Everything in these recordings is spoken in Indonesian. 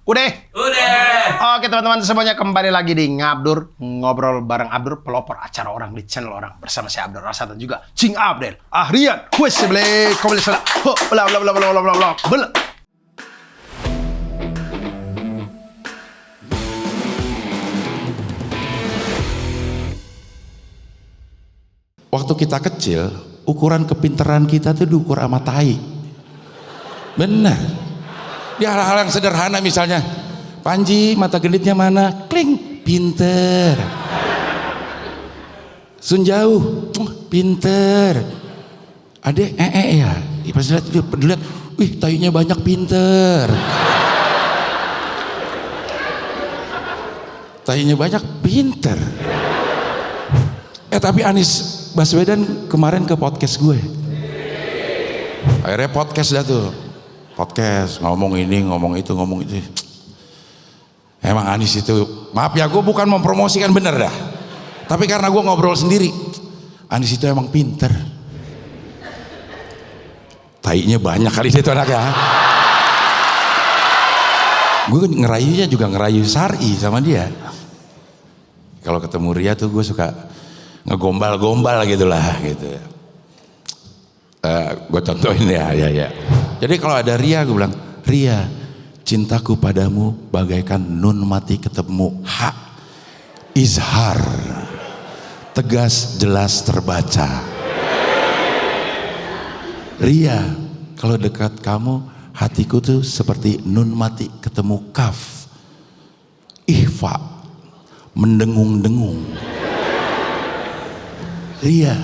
Udah. Udah. Oke teman-teman semuanya, kembali lagi di Ngabdur, ngobrol bareng Abdur, pelopor acara orang di channel orang, bersama saya Abdur Rasad dan juga Cing Abdel Ahrian. Wes sebelah kembali salah. Bla bla bla bla bla bla bla. Bla. Waktu kita kecil, ukuran kepintaran kita tuh diukur sama tai. Benar. Di hal-hal yang sederhana misalnya, Panji mata genditnya mana? Kling, pinter. Sun jauh, pinter. Adek, ya. Pas lihat, wih tainya banyak, pinter. Tainya banyak, pinter. Tapi Anies Baswedan kemarin ke podcast gue. Akhirnya podcast dah tuh. Podcast, ngomong ini, ngomong itu. Emang Anies itu, maaf ya, gue bukan mempromosikan, bener dah. Tapi karena gue ngobrol sendiri, Anies itu emang pinter. Tainya banyak kali dia tuh anaknya. Gue ngerayunya juga ngerayu Sari sama dia. Kalau ketemu Ria tuh gue suka ngegombal-gombal gitulah gitu. Gue contohin ya. Jadi kalau ada Ria, gue bilang, Ria, cintaku padamu bagaikan nun mati ketemu hak, izhar, tegas jelas terbaca. Ria, kalau dekat kamu, hatiku tuh seperti nun mati ketemu kaf, ihfa, mendengung-dengung. Ria,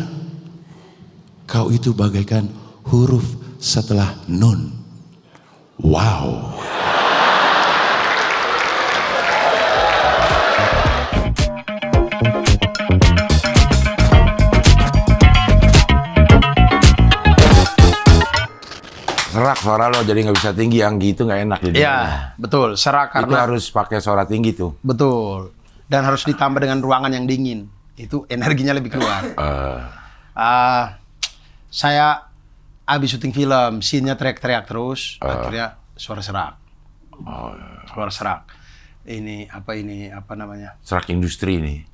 kau itu bagaikan huruf setelah nun. Wow. Serak suara lo, jadi nggak bisa tinggi, yang gitu nggak enak. Iya, betul. Serak itu karena harus pakai suara tinggi tuh. betul. Dan harus ditambah dengan ruangan yang dingin. Itu energinya lebih keluar. Saya abis syuting film, scene-nya teriak-teriak terus, akhirnya suara serak. Suara serak. Ini apa namanya? Serak industri ini.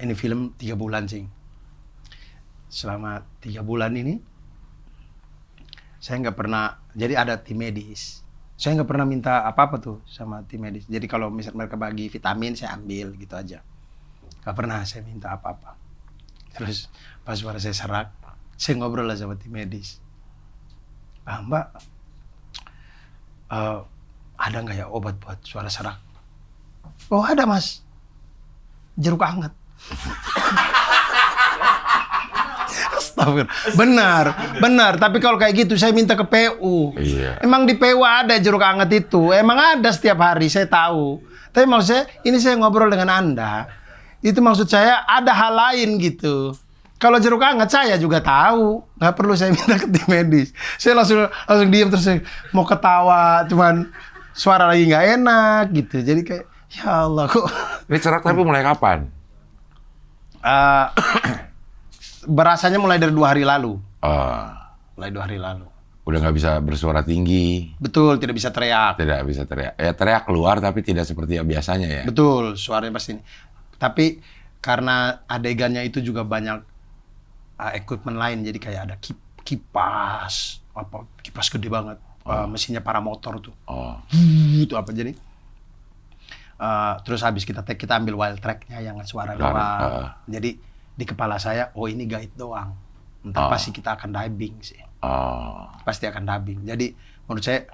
Ini film 3 bulan, Cing. Selama 3 bulan ini, saya nggak pernah, jadi ada tim medis. Saya nggak pernah minta apa-apa tuh sama tim medis. Jadi kalau misalnya mereka bagi vitamin, saya ambil gitu aja. Nggak pernah saya minta apa-apa. Terus pas suara saya serak, saya ngobrol lah sama tim medis. Mbak, ada nggak ya obat buat suara serak? Oh ada mas, jeruk hangat. Astagfirullah. Benar. Tapi kalau kayak gitu saya minta ke PU. Iya. Emang di PU ada jeruk hangat itu. Emang ada setiap hari, saya tahu. Tapi maksud saya, ini saya ngobrol dengan Anda. Itu maksud saya ada hal lain gitu. Kalau jeruk hangat saya juga tahu. Nggak perlu saya minta ke tim medis. Saya langsung diam, terus saya mau ketawa. Cuman suara lagi nggak enak gitu. Jadi kayak, ya Allah kok. Ini serak tapi mulai kapan? Berasanya mulai dari 2 hari lalu. Mulai 2 hari lalu. Udah nggak bisa bersuara tinggi. Betul, tidak bisa teriak. Tidak bisa teriak. Ya teriak keluar tapi tidak seperti yang biasanya ya. Betul, suaranya pasti ini. Tapi karena adegannya itu juga banyak equipment lain, jadi kayak ada kipas gede banget, mesinnya paramotor tuh. Itu apa jadi? Terus habis kita take, kita ambil wild tracknya yang suara doang. Jadi di kepala saya, oh ini guide doang. Entah pasti kita akan dubbing sih. Pasti akan dubbing. Jadi menurut saya,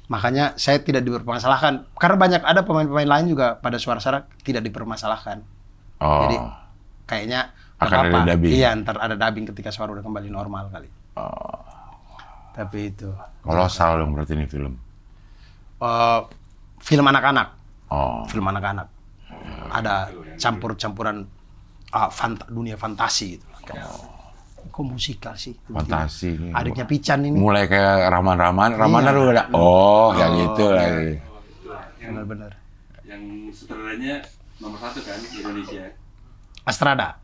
makanya saya tidak dipermasalahkan. Karena ada pemain-pemain lain juga pada suara serak tidak dipermasalahkan. Jadi kayaknya akan ada dubbing. Iya, ntar ada dubbing ketika suara udah kembali normal kali. Tapi itu. Kolosal dong berarti ini film. Film anak-anak. Film anak-anak. Ada campuran dunia fantasi gitu. Kok musikal sih? Fantasi. Adiknya Pican ini. Mulai kayak Rahman udah. Kayak gitu lagi. Benar-benar. Yang sutradaranya nomor 1 kan di Indonesia. Astrada.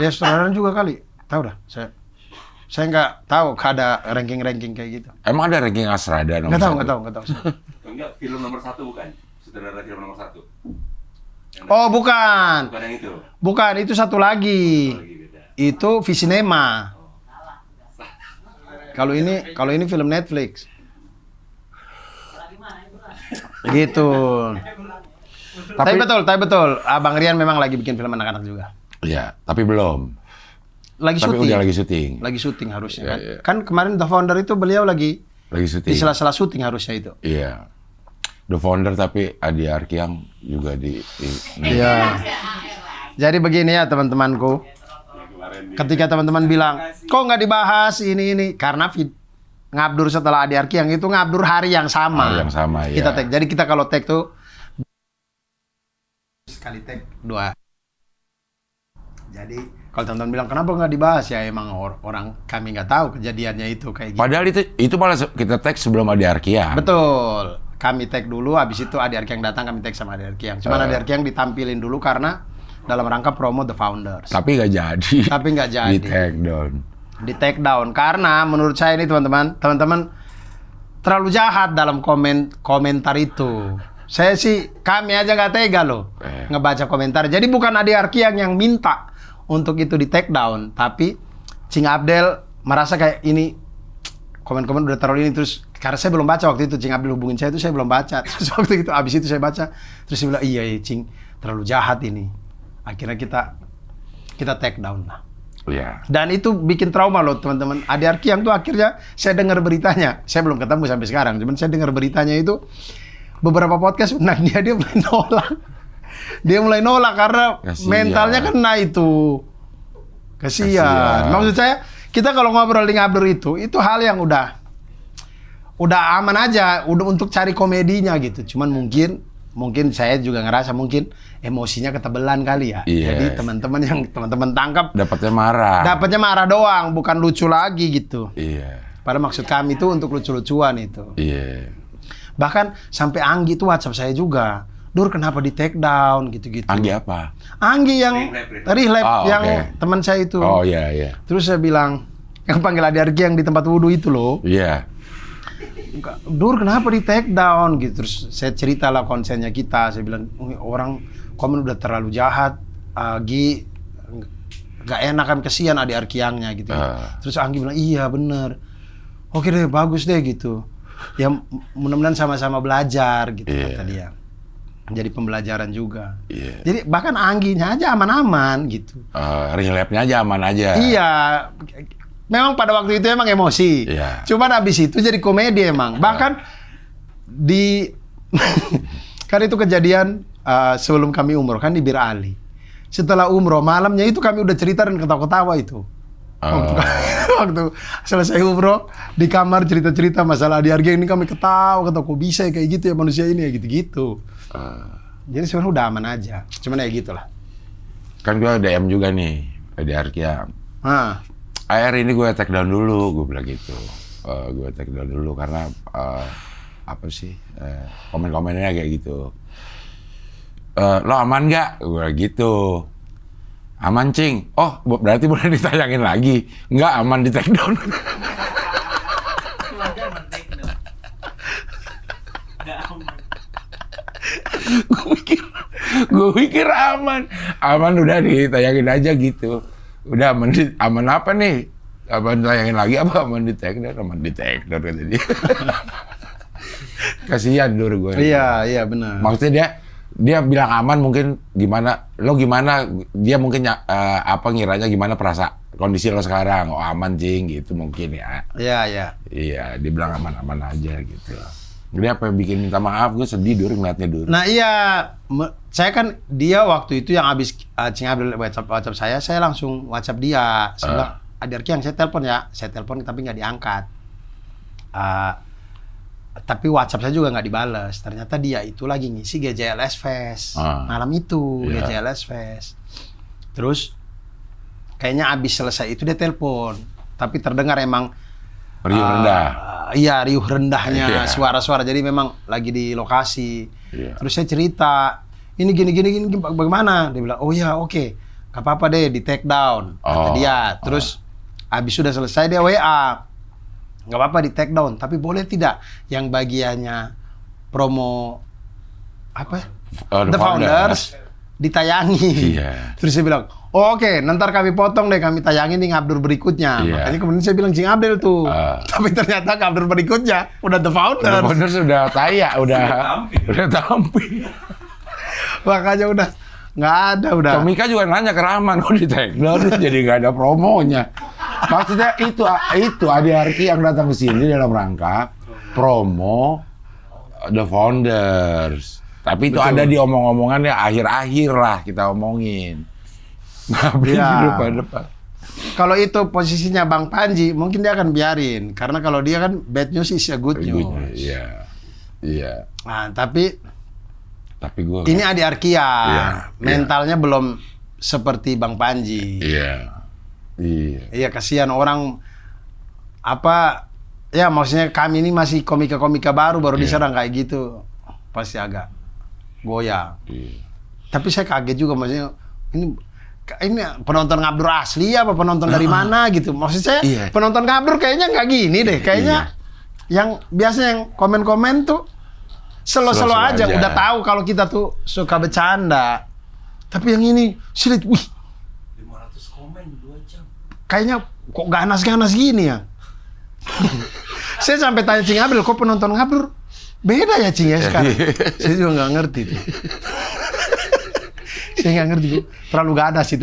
Ya, sutradara juga kali. Tahu dah, Saya nggak tahu ada ranking-ranking kayak gitu. Emang ada ranking Asrada nomor Nggak tahu. Enggak, film nomor 1 bukan? Sutradara film nomor 1. Oh, bukan. Bukan yang itu. Bukan, itu satu lagi. Lagi beda. Itu Visinema. Kalau ini film Netflix. Gitu. Tapi betul. Abang Rian memang lagi bikin film anak-anak juga. Iya, tapi belum. Lagi Tapi syuting. udah lagi syuting. Lagi syuting harusnya Iya, kan. iya. Kan kemarin The Founder itu beliau lagi Lagi di syuting. sela-sela syuting harusnya itu. Iya. The Founder tapi Adi Arkyang juga di Iya. Jadi begini ya teman-temanku. Ketika teman-teman bilang, kok nggak dibahas ini? Karena ngabdur setelah Adi Arkyang itu ngabdur hari yang sama. Hari yang sama, ya. Kita tag. Jadi kita kalau tag tuh sekali tag 2. Jadi kalau teman-teman bilang kenapa nggak dibahas ya emang orang kami nggak tahu kejadiannya itu kayak gitu. Padahal itu malah kita tag sebelum Adi Arkyang. Betul. Kami tag dulu, habis itu Adi Arkyang datang, kami tag sama Adi Arkyang. Cuman Adi Arkyang ditampilin dulu karena dalam rangka promo The Founders. Tapi nggak jadi. Tapi nggak jadi. Di take down. Di take down karena menurut saya ini teman-teman terlalu jahat dalam komentar itu. Saya sih kami aja nggak tega loh ngebaca komentar. Jadi bukan Adi Arkyang yang minta untuk itu di take down, tapi Cing Abdel merasa kayak ini komen-komen udah terlalu ini, terus karena saya belum baca waktu itu, Cing Abdel hubungin saya itu saya belum baca. Terus waktu itu abis itu saya baca, terus dia bilang iya Cing terlalu jahat ini. Akhirnya kita take down lah. Iya. Dan itu bikin trauma loh teman-teman. Adi Arkyang tuh akhirnya saya dengar beritanya. Saya belum ketemu sampai sekarang, cuman saya dengar beritanya itu beberapa podcast undang dia mulai nolak. Dia mulai nolak karena Kasian. mentalnya kena itu. Kasian. Maksud saya kita kalau ngobrol di ngabdur itu hal yang udah aman aja, udah untuk cari komedinya gitu. Cuman mungkin saya juga ngerasa mungkin emosinya ketebelan kali ya. Yes. Jadi teman-teman tangkap Dapatnya marah doang, bukan lucu lagi gitu. Iya. Padahal maksud kami itu untuk lucu-lucuan itu. Iya. Bahkan sampai Anggi itu WhatsApp saya juga. Dur kenapa di take down gitu-gitu. Anggi apa? Anggi yang Rihlab yang oke. teman saya itu. Oh iya. Terus saya bilang, yang panggil Adi Arkyang yang di tempat wudhu itu loh. Iya. Dur kenapa di take down gitu. Terus saya ceritalah konsennya kita. Saya bilang orang komen udah terlalu jahat. Gi gak enak kan, kesian Adi Arkyangnya gitu. Terus Anggi bilang iya bener. Oke deh bagus deh gitu. Ya mudah-mudahan sama-sama belajar gitu kata dia. Jadi pembelajaran juga. Jadi bahkan Angginya aja aman-aman gitu. Rihlabnya aja aman aja. Iya. Memang pada waktu itu emang emosi. Iya. Cuman abis itu jadi komedi emang. Bahkan kan itu kejadian sebelum kami umroh kan di Bir Ali. Setelah umroh malamnya itu kami udah cerita dan ketawa-ketawa itu. Waktu selesai umroh di kamar cerita-cerita masalah Adi Arkyang ini kami ketawa kok bisa kayak gitu ya manusia ini ya gitu-gitu. Jadi sebenarnya udah aman aja. Cuman ya gitulah. Kan gue DM juga nih Adi Arkyang. Akhir ini gue take down dulu, gue bilang gitu. Gue take down dulu karena apa sih komen-komennya kayak gitu. Lo aman nggak? Gue gitu. Aman Cing. Oh berarti boleh ditayangin lagi. Nggak aman di take down. Gue pikir aman udah ditayangin aja gitu. Udah aman apa nih? Aman tayangin lagi apa aman di take down? Aman di take down kata dia. Kasihan Dur gue. Iya benar. Maksudnya dia bilang aman mungkin gimana? Lo gimana? Dia mungkin apa ngiranya gimana kondisi lo sekarang? Oh aman Cing gitu mungkin ya. Iya. Iya, dia bilang aman-aman aja gitu. Dia apa yang bikin minta maaf, gue sedih Dur ngeliatnya Dur. Nah iya, saya kan dia waktu itu yang habis Cing Abdel WhatsApp saya langsung WhatsApp dia. Saya bilang, Adi Arkyang saya telepon ya. Saya telepon tapi nggak diangkat. Tapi WhatsApp saya juga nggak dibales. Ternyata dia itu lagi ngisi GJLS Fest. Malam itu, GJLS Fest. Terus, kayaknya abis selesai itu dia telepon. Tapi terdengar emang riuh rendah. Iya, riuh rendahnya suara-suara. Jadi memang lagi di lokasi. Terus saya cerita, ini gini bagaimana? Dia bilang, oh ya oke. Gak apa-apa deh, di take down. Kata dia. Terus Habis sudah selesai dia WA. Nggak apa-apa di take down, tapi boleh tidak yang bagiannya promo apa? The Founders ditayangi. Iya. Terus saya bilang, oh, oke, nanti kami potong deh, kami tayangin di Ngabdur berikutnya. Iya. Makanya kemudian saya bilang Cing Abdel tuh. Tapi ternyata Ngabdur berikutnya udah The Founders. The Founders udah tayak, udah tampil. Makanya udah nggak ada udah. Tomika juga nanya ke Rahman, kok di take down jadi nggak ada promonya. Maksudnya itu Adi yang datang ke sini dalam rangka promo The Founders. Tapi itu ada di omong-omongannya akhir-akhir lah kita omongin. Tapi di depan. Kalau itu posisinya Bang Panji, mungkin dia akan biarin. Karena kalau dia kan bad news is a good news. Iya. Iya. Nah, tapi gue ini Adi Arkia. Mentalnya belum seperti Bang Panji. Iya. Iya, kasihan orang apa ya, maksudnya kami ini masih komika-komika baru diserang kayak gitu. Pasti agak goyang. Tapi saya kaget juga, maksudnya ini penonton Ngabdur asli apa penonton dari mana gitu. Maksud saya penonton Ngabdur kayaknya nggak gini deh. Kayaknya yang biasanya yang komen-komen tuh selo-selo aja. Udah tahu kalau kita tuh suka bercanda. Tapi yang ini sulit, 500 komen 2 jam. Kayaknya kok ganas-ganas gini ya. Saya sampai tanya Cing Abdel, kok penonton Ngabdur beda ya Cing ya sekarang? Saya juga nggak ngerti tuh. Saya nggak ngerti, terlalu ganas itu.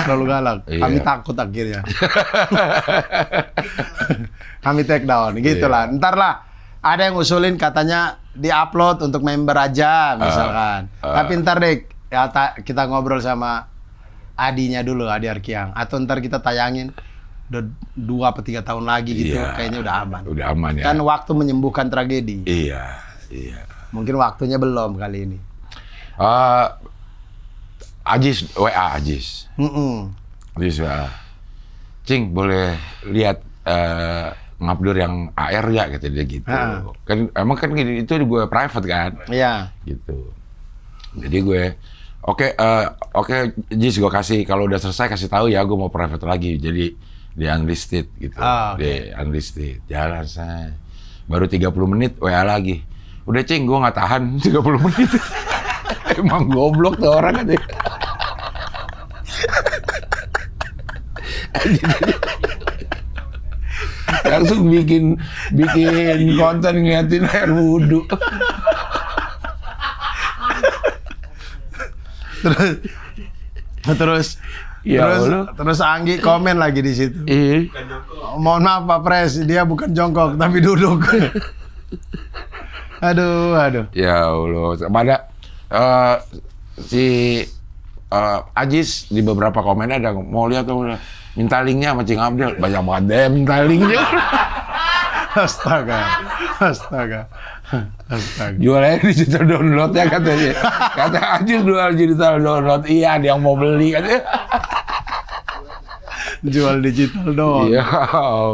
Terlalu galak. Kami takut akhirnya. Kami take down, gitulah. Ntar lah, ada yang usulin katanya di-upload untuk member aja, misalkan. Tapi ntar deh, ya, kita ngobrol sama Adinya dulu, Adi Arkiang. Atau ntar kita tayangin udah 2 atau 3 tahun lagi gitu, kayaknya udah aman. Udah aman ya. Kan waktu menyembuhkan tragedi. Iya. Mungkin waktunya belum kali ini. Ajis, WA Ajis. Ajis WA. Cing, boleh lihat Ngabdur yang AR ya, kata dia gitu. Kan emang kan itu gue private kan. Iya. Gitu. Jadi gue Oke, Jis, gue kasih, kalau udah selesai kasih tahu ya, gue mau private lagi. Jadi di unlisted gitu. Di unlisted. Jalan saya. Baru 30 menit WA lagi. Udah Cing, gue nggak tahan 30 menit. Emang goblok tuh orang katanya. Langsung bikin konten ngeliatin air wudhu. Terus Anggi komen lagi di situ. Mohon maaf Pak Pres, dia bukan jongkok tapi duduk. Aduh. Ya Allah. Pada si Ajis di beberapa komen ada mau lihat tuh, minta linknya sama Cing Abdel. Banyak banget deh minta linknya. Astaga. Jual aja digital download ya katanya. Kata Ajis jual digital download. Iya, ada yang mau beli katanya. Jual digital dong. Iya.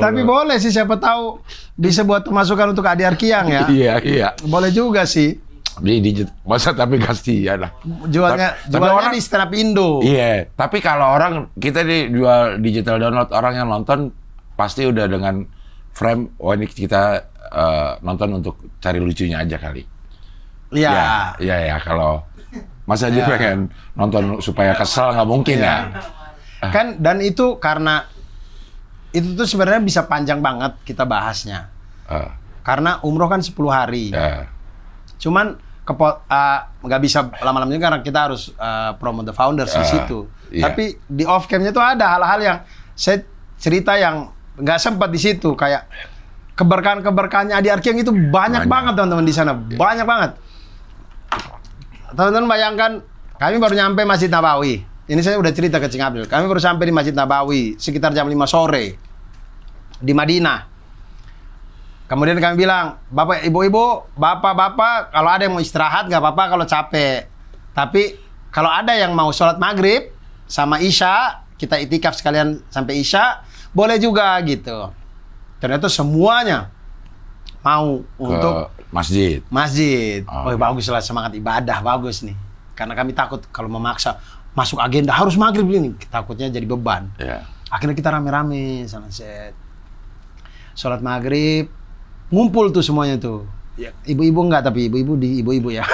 Tapi boleh sih, siapa tahu bisa buat masukan untuk Adi Arkiang ya. Iya. Boleh juga sih. Di digital, masa tapi kasihan lah. Jualnya orang, di stand up Indo. Iya, tapi kalau orang kita jual digital download, orang yang nonton pasti udah dengan frame, ini kita nonton untuk cari lucunya aja kali. Iya. Iya, kalau masa dia pengen nonton supaya kesel nggak mungkin ya. Kan, dan itu karena itu tuh sebenarnya bisa panjang banget kita bahasnya. Karena umroh kan 10 hari. Cuman nggak bisa lama-lama juga karena kita harus promote The Founders di situ. Tapi di off cam-nya tuh ada hal-hal yang saya cerita yang nggak sempat di situ, kayak keberkahan-keberkahannya Adi Arkiang itu banyak banget teman-teman di sana, banyak banget. Teman-teman bayangkan, kami baru nyampe Masjid Nabawi. Ini saya udah cerita ke Cing Abdel. Kami baru sampai di Masjid Nabawi sekitar jam 5 sore di Madinah. Kemudian kami bilang, Bapak, Ibu-ibu, Bapak-bapak, kalau ada yang mau istirahat nggak apa-apa kalau capek. Tapi kalau ada yang mau sholat maghrib sama Isya, kita itikaf sekalian sampai Isya, boleh juga gitu. Ternyata semuanya mau untuk masjid. Oh, bagus lah, semangat ibadah bagus nih. Karena kami takut kalau memaksa, masuk agenda harus maghrib ini, takutnya jadi beban. Iya. Akhirnya kita rame-rame sunset, sholat maghrib, ngumpul tuh semuanya tuh. Ya, ibu-ibu enggak, tapi ibu-ibu di ibu-ibu ya.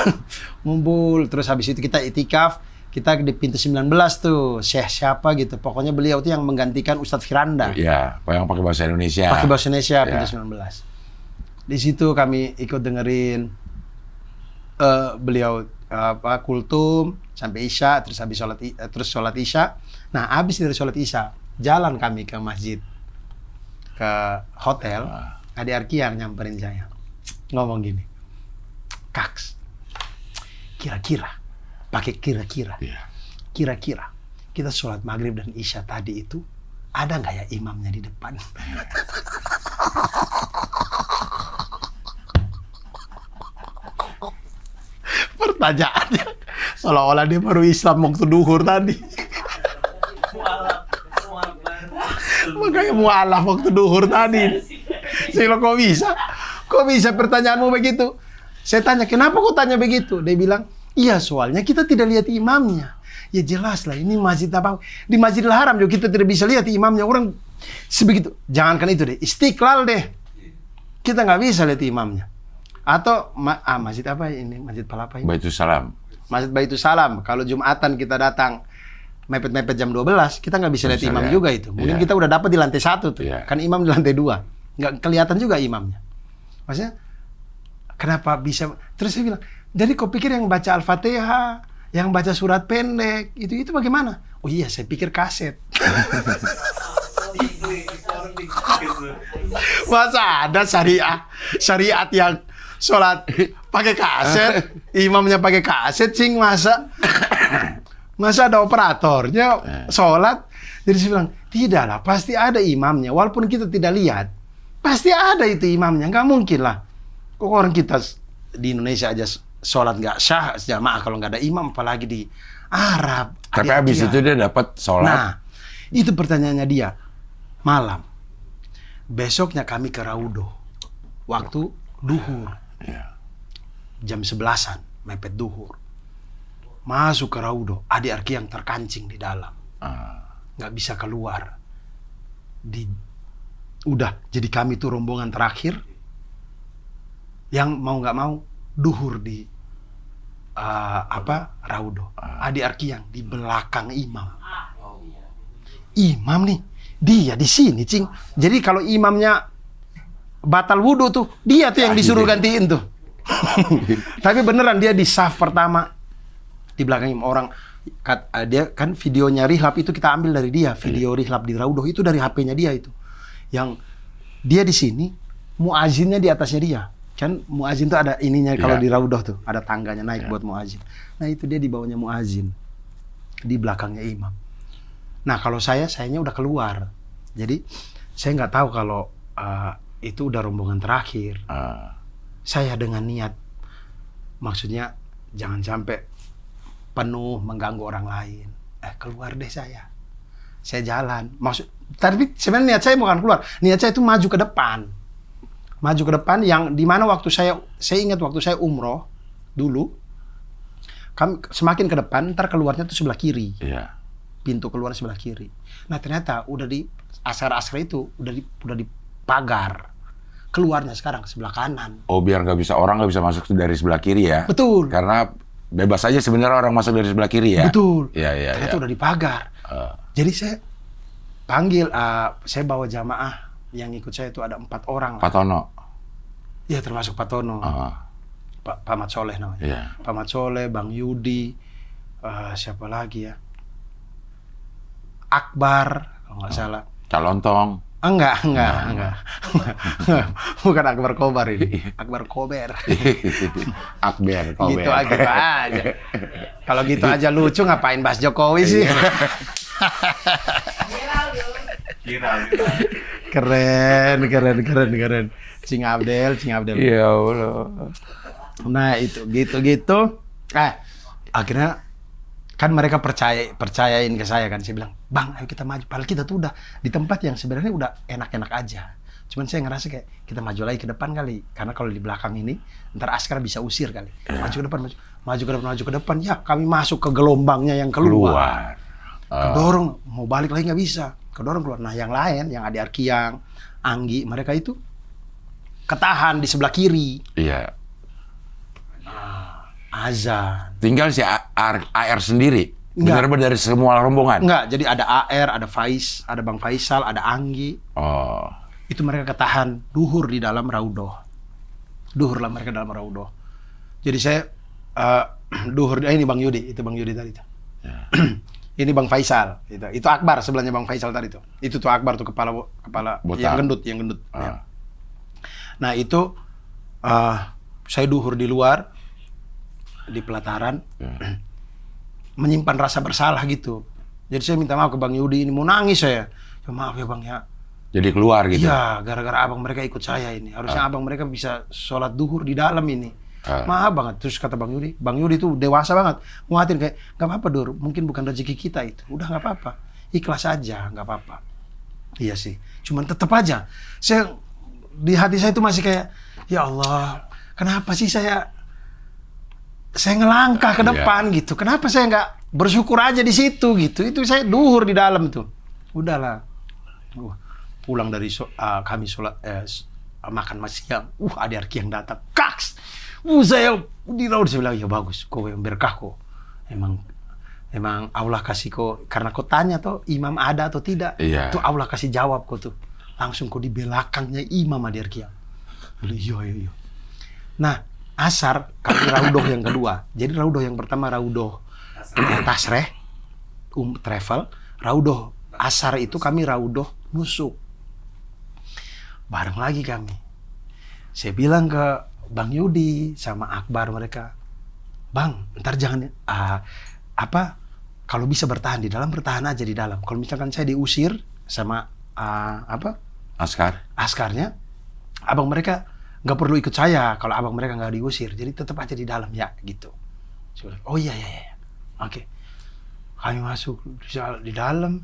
Ngumpul, terus habis itu kita itikaf, kita di pintu 19 tuh, Syekh siapa gitu. Pokoknya beliau tuh yang menggantikan Ustadz Firanda. Iya, yang pakai bahasa Indonesia. Pakai bahasa Indonesia, Ya. pintu 19. Di situ kami ikut dengerin beliau kultum sampai Isya, terus habis sholat Isya. Nah, habis dari sholat Isya, jalan kami ke masjid, ke hotel. Adi Arkian nyamperin saya, ngomong gini, Kaks, kira-kira, pakai kira-kira, Iya. kira-kira kita sholat maghrib dan Isya tadi itu ada nggak ya imamnya di depan? Pertanyaannya seolah-olah dia baru Islam waktu duhur tadi. Makanya mualaf waktu duhur tadi. Saya bilang, kok bisa? Kok bisa pertanyaanmu begitu? Saya tanya, kenapa kok tanya begitu? Dia bilang, iya soalnya kita tidak lihat imamnya. Ya jelas lah, ini masjid apa? Di Masjidil Haram juga kita tidak bisa lihat imamnya. Orang sebegitu. Jangankan itu deh, Istiqlal deh. Kita nggak bisa lihat imamnya. Atau masjid apa ini? Masjid Palapa ini? Baitulsalam. Masjid Baitulsalam. Kalau Jumatan kita datang mepet-mepet jam 12, kita nggak bisa lihat Bisa imam lihat. juga itu. Mungkin Iya. kita udah dapat di lantai 1 tuh. Iya. Kan imam di lantai 2. Nggak kelihatan juga imamnya. Maksudnya, kenapa bisa? Terus saya bilang, jadi kau pikir yang baca Al-Fatihah, yang baca surat pendek, itu bagaimana? Oh iya, saya pikir kaset. Masa ada syariat yang sholat pakai kaset, imamnya pakai kaset, cing, masa ada operatornya sholat? Jadi saya bilang, tidak lah, pasti ada imamnya, walaupun kita tidak lihat, pasti ada itu imamnya, nggak mungkin lah. Kok orang kita di Indonesia aja sholat nggak sah jamaah kalau nggak ada imam, apalagi di Arab. Tapi habis itu dia dapat sholat. Nah, itu pertanyaannya dia. Malam. Besoknya kami ke Raudo. Waktu duhur. Iya. Jam 11-an, mepet duhur. Masuk ke Raudo, Adi Arki yang terkancing di dalam. Nggak bisa keluar. Udah, jadi kami tuh rombongan terakhir. Yang mau nggak mau, duhur di Raudo. Adi Arki yang di belakang imam. Imam nih, dia di sini, cing. Jadi kalau imamnya batal wudhu tuh, dia tuh yang disuruh gantiin tuh. Tapi beneran dia di saf pertama di belakang imam. Orang dia kan videonya Rihlab itu kita ambil dari dia, video Rihlab di Raudoh itu dari HP-nya dia itu. Yang dia di sini, muazinnya di atasnya dia. Kan muazin tuh ada ininya kalau di Raudoh tuh, ada tangganya naik buat muazin. Nah, itu dia di bawahnya muazin. Di belakangnya imam. Nah, kalau sayanya udah keluar. Jadi, saya nggak tahu kalau itu udah rombongan terakhir. Saya dengan niat, maksudnya jangan sampai penuh mengganggu orang lain. Keluar deh saya. Saya jalan. Tapi sebenarnya niat saya bukan keluar. Niat saya itu maju ke depan. Maju ke depan yang dimana waktu saya ingat waktu saya umroh dulu, kami semakin ke depan, ntar keluarnya tuh sebelah kiri. Iya. Pintu keluar sebelah kiri. Nah ternyata udah di askar-askar itu udah dipagar. Keluarnya sekarang sebelah kanan. Oh, biar orang nggak bisa masuk dari sebelah kiri ya? Betul. Karena bebas aja sebenarnya orang masuk dari sebelah kiri ya? Betul. Iya. Ternyata udah dipagar. Jadi saya panggil, saya bawa jamaah yang ikut saya itu ada 4 orang. Pak Tono? Iya, termasuk Pak Tono. Pak Mat Soleh namanya. Iya. Pak Mat Soleh, Bang Yudi, siapa lagi ya? Akbar, kalau nggak salah. Calontong? Enggak. Bukan Akbar Kobar ini. Akbar Kober. Akbar Kober. Gitu aja. Kalau gitu aja lucu, ngapain bahas Jokowi sih? Keren. Cing Abdel. Ya Allah. Nah, itu gitu. Akhirnya kan mereka percayain ke saya kan. Saya bilang, "Bang, ayo kita maju." Padahal kita tuh udah di tempat yang sebenarnya udah enak-enak aja. Cuman saya ngerasa kayak kita maju lagi ke depan kali, karena kalau di belakang ini ntar Askar bisa usir kali. Maju ke depan, maju ke depan. Ya kami masuk ke gelombangnya yang keluar. Kedorong, mau balik lagi nggak bisa. Kedorong keluar. Nah yang lain, yang Ade Arkiang, Anggi, mereka itu ketahan di sebelah kiri. Iya. Azan. Tinggal si AR sendiri. Benar-benar dari semua rombongan. Enggak, jadi ada AR, ada ada Bang Faisal, ada Anggi. Oh. Itu mereka ketahan duhur di dalam Raudoh. Duhur lah mereka dalam Raudoh. Jadi saya duhur, ini Bang Yudi, itu Bang Yudi tadi tuh. Ya. Ini Bang Faisal, itu Akbar sebelahnya Bang Faisal tadi tuh. Itu tuh Akbar tuh kepala Botak. yang gendut. Ya. Nah itu saya duhur di luar di pelataran. Ya. Menyimpan rasa bersalah gitu. Jadi saya minta maaf ke Bang Yudi, ini mau nangis saya. Maaf ya Bang ya. Jadi keluar gitu. Iya, gara-gara abang mereka ikut saya ini. Harusnya abang mereka bisa sholat duhur di dalam ini. Maaf banget. Terus kata Bang Yudi tuh dewasa banget. Nguatin kayak, gak apa-apa Dur, mungkin bukan rezeki kita itu. Udah gak apa-apa. Ikhlas aja, gak apa-apa. Iya sih. Cuman tetap aja. Di hati saya itu masih kayak, ya Allah, kenapa sih saya ngelangkah ke depan gitu. Kenapa saya nggak bersyukur aja di situ gitu. Itu saya duhur di dalam tuh. Udahlah. Pulang dari kami sholat makan siang. Ade Arkiang datang. Kaks. Saya di laut saya bilang ya bagus. Kau yang berkah kok. Emang Allah kasih kau, karena kau tanya tuh imam ada atau tidak. Iya. Tuh Allah kasih jawab kau tuh. Langsung kau di belakangnya imam Ade Arkiang. Iya. Nah, Asar, kami Raudoh yang kedua. Jadi Raudoh yang pertama Raudoh Tasreh, travel. Raudoh Asar itu kami Raudoh Nusuk. Bareng lagi kami. Saya bilang ke Bang Yudi sama Akbar mereka, Bang, ntar jangan kalau bisa bertahan di dalam, bertahan aja di dalam. Kalau misalkan saya diusir sama Askarnya, abang mereka nggak perlu ikut saya kalau abang mereka nggak diusir, jadi tetap aja di dalam ya gitu. Saya bilang, oh iya, oke. Kami masuk di dalam,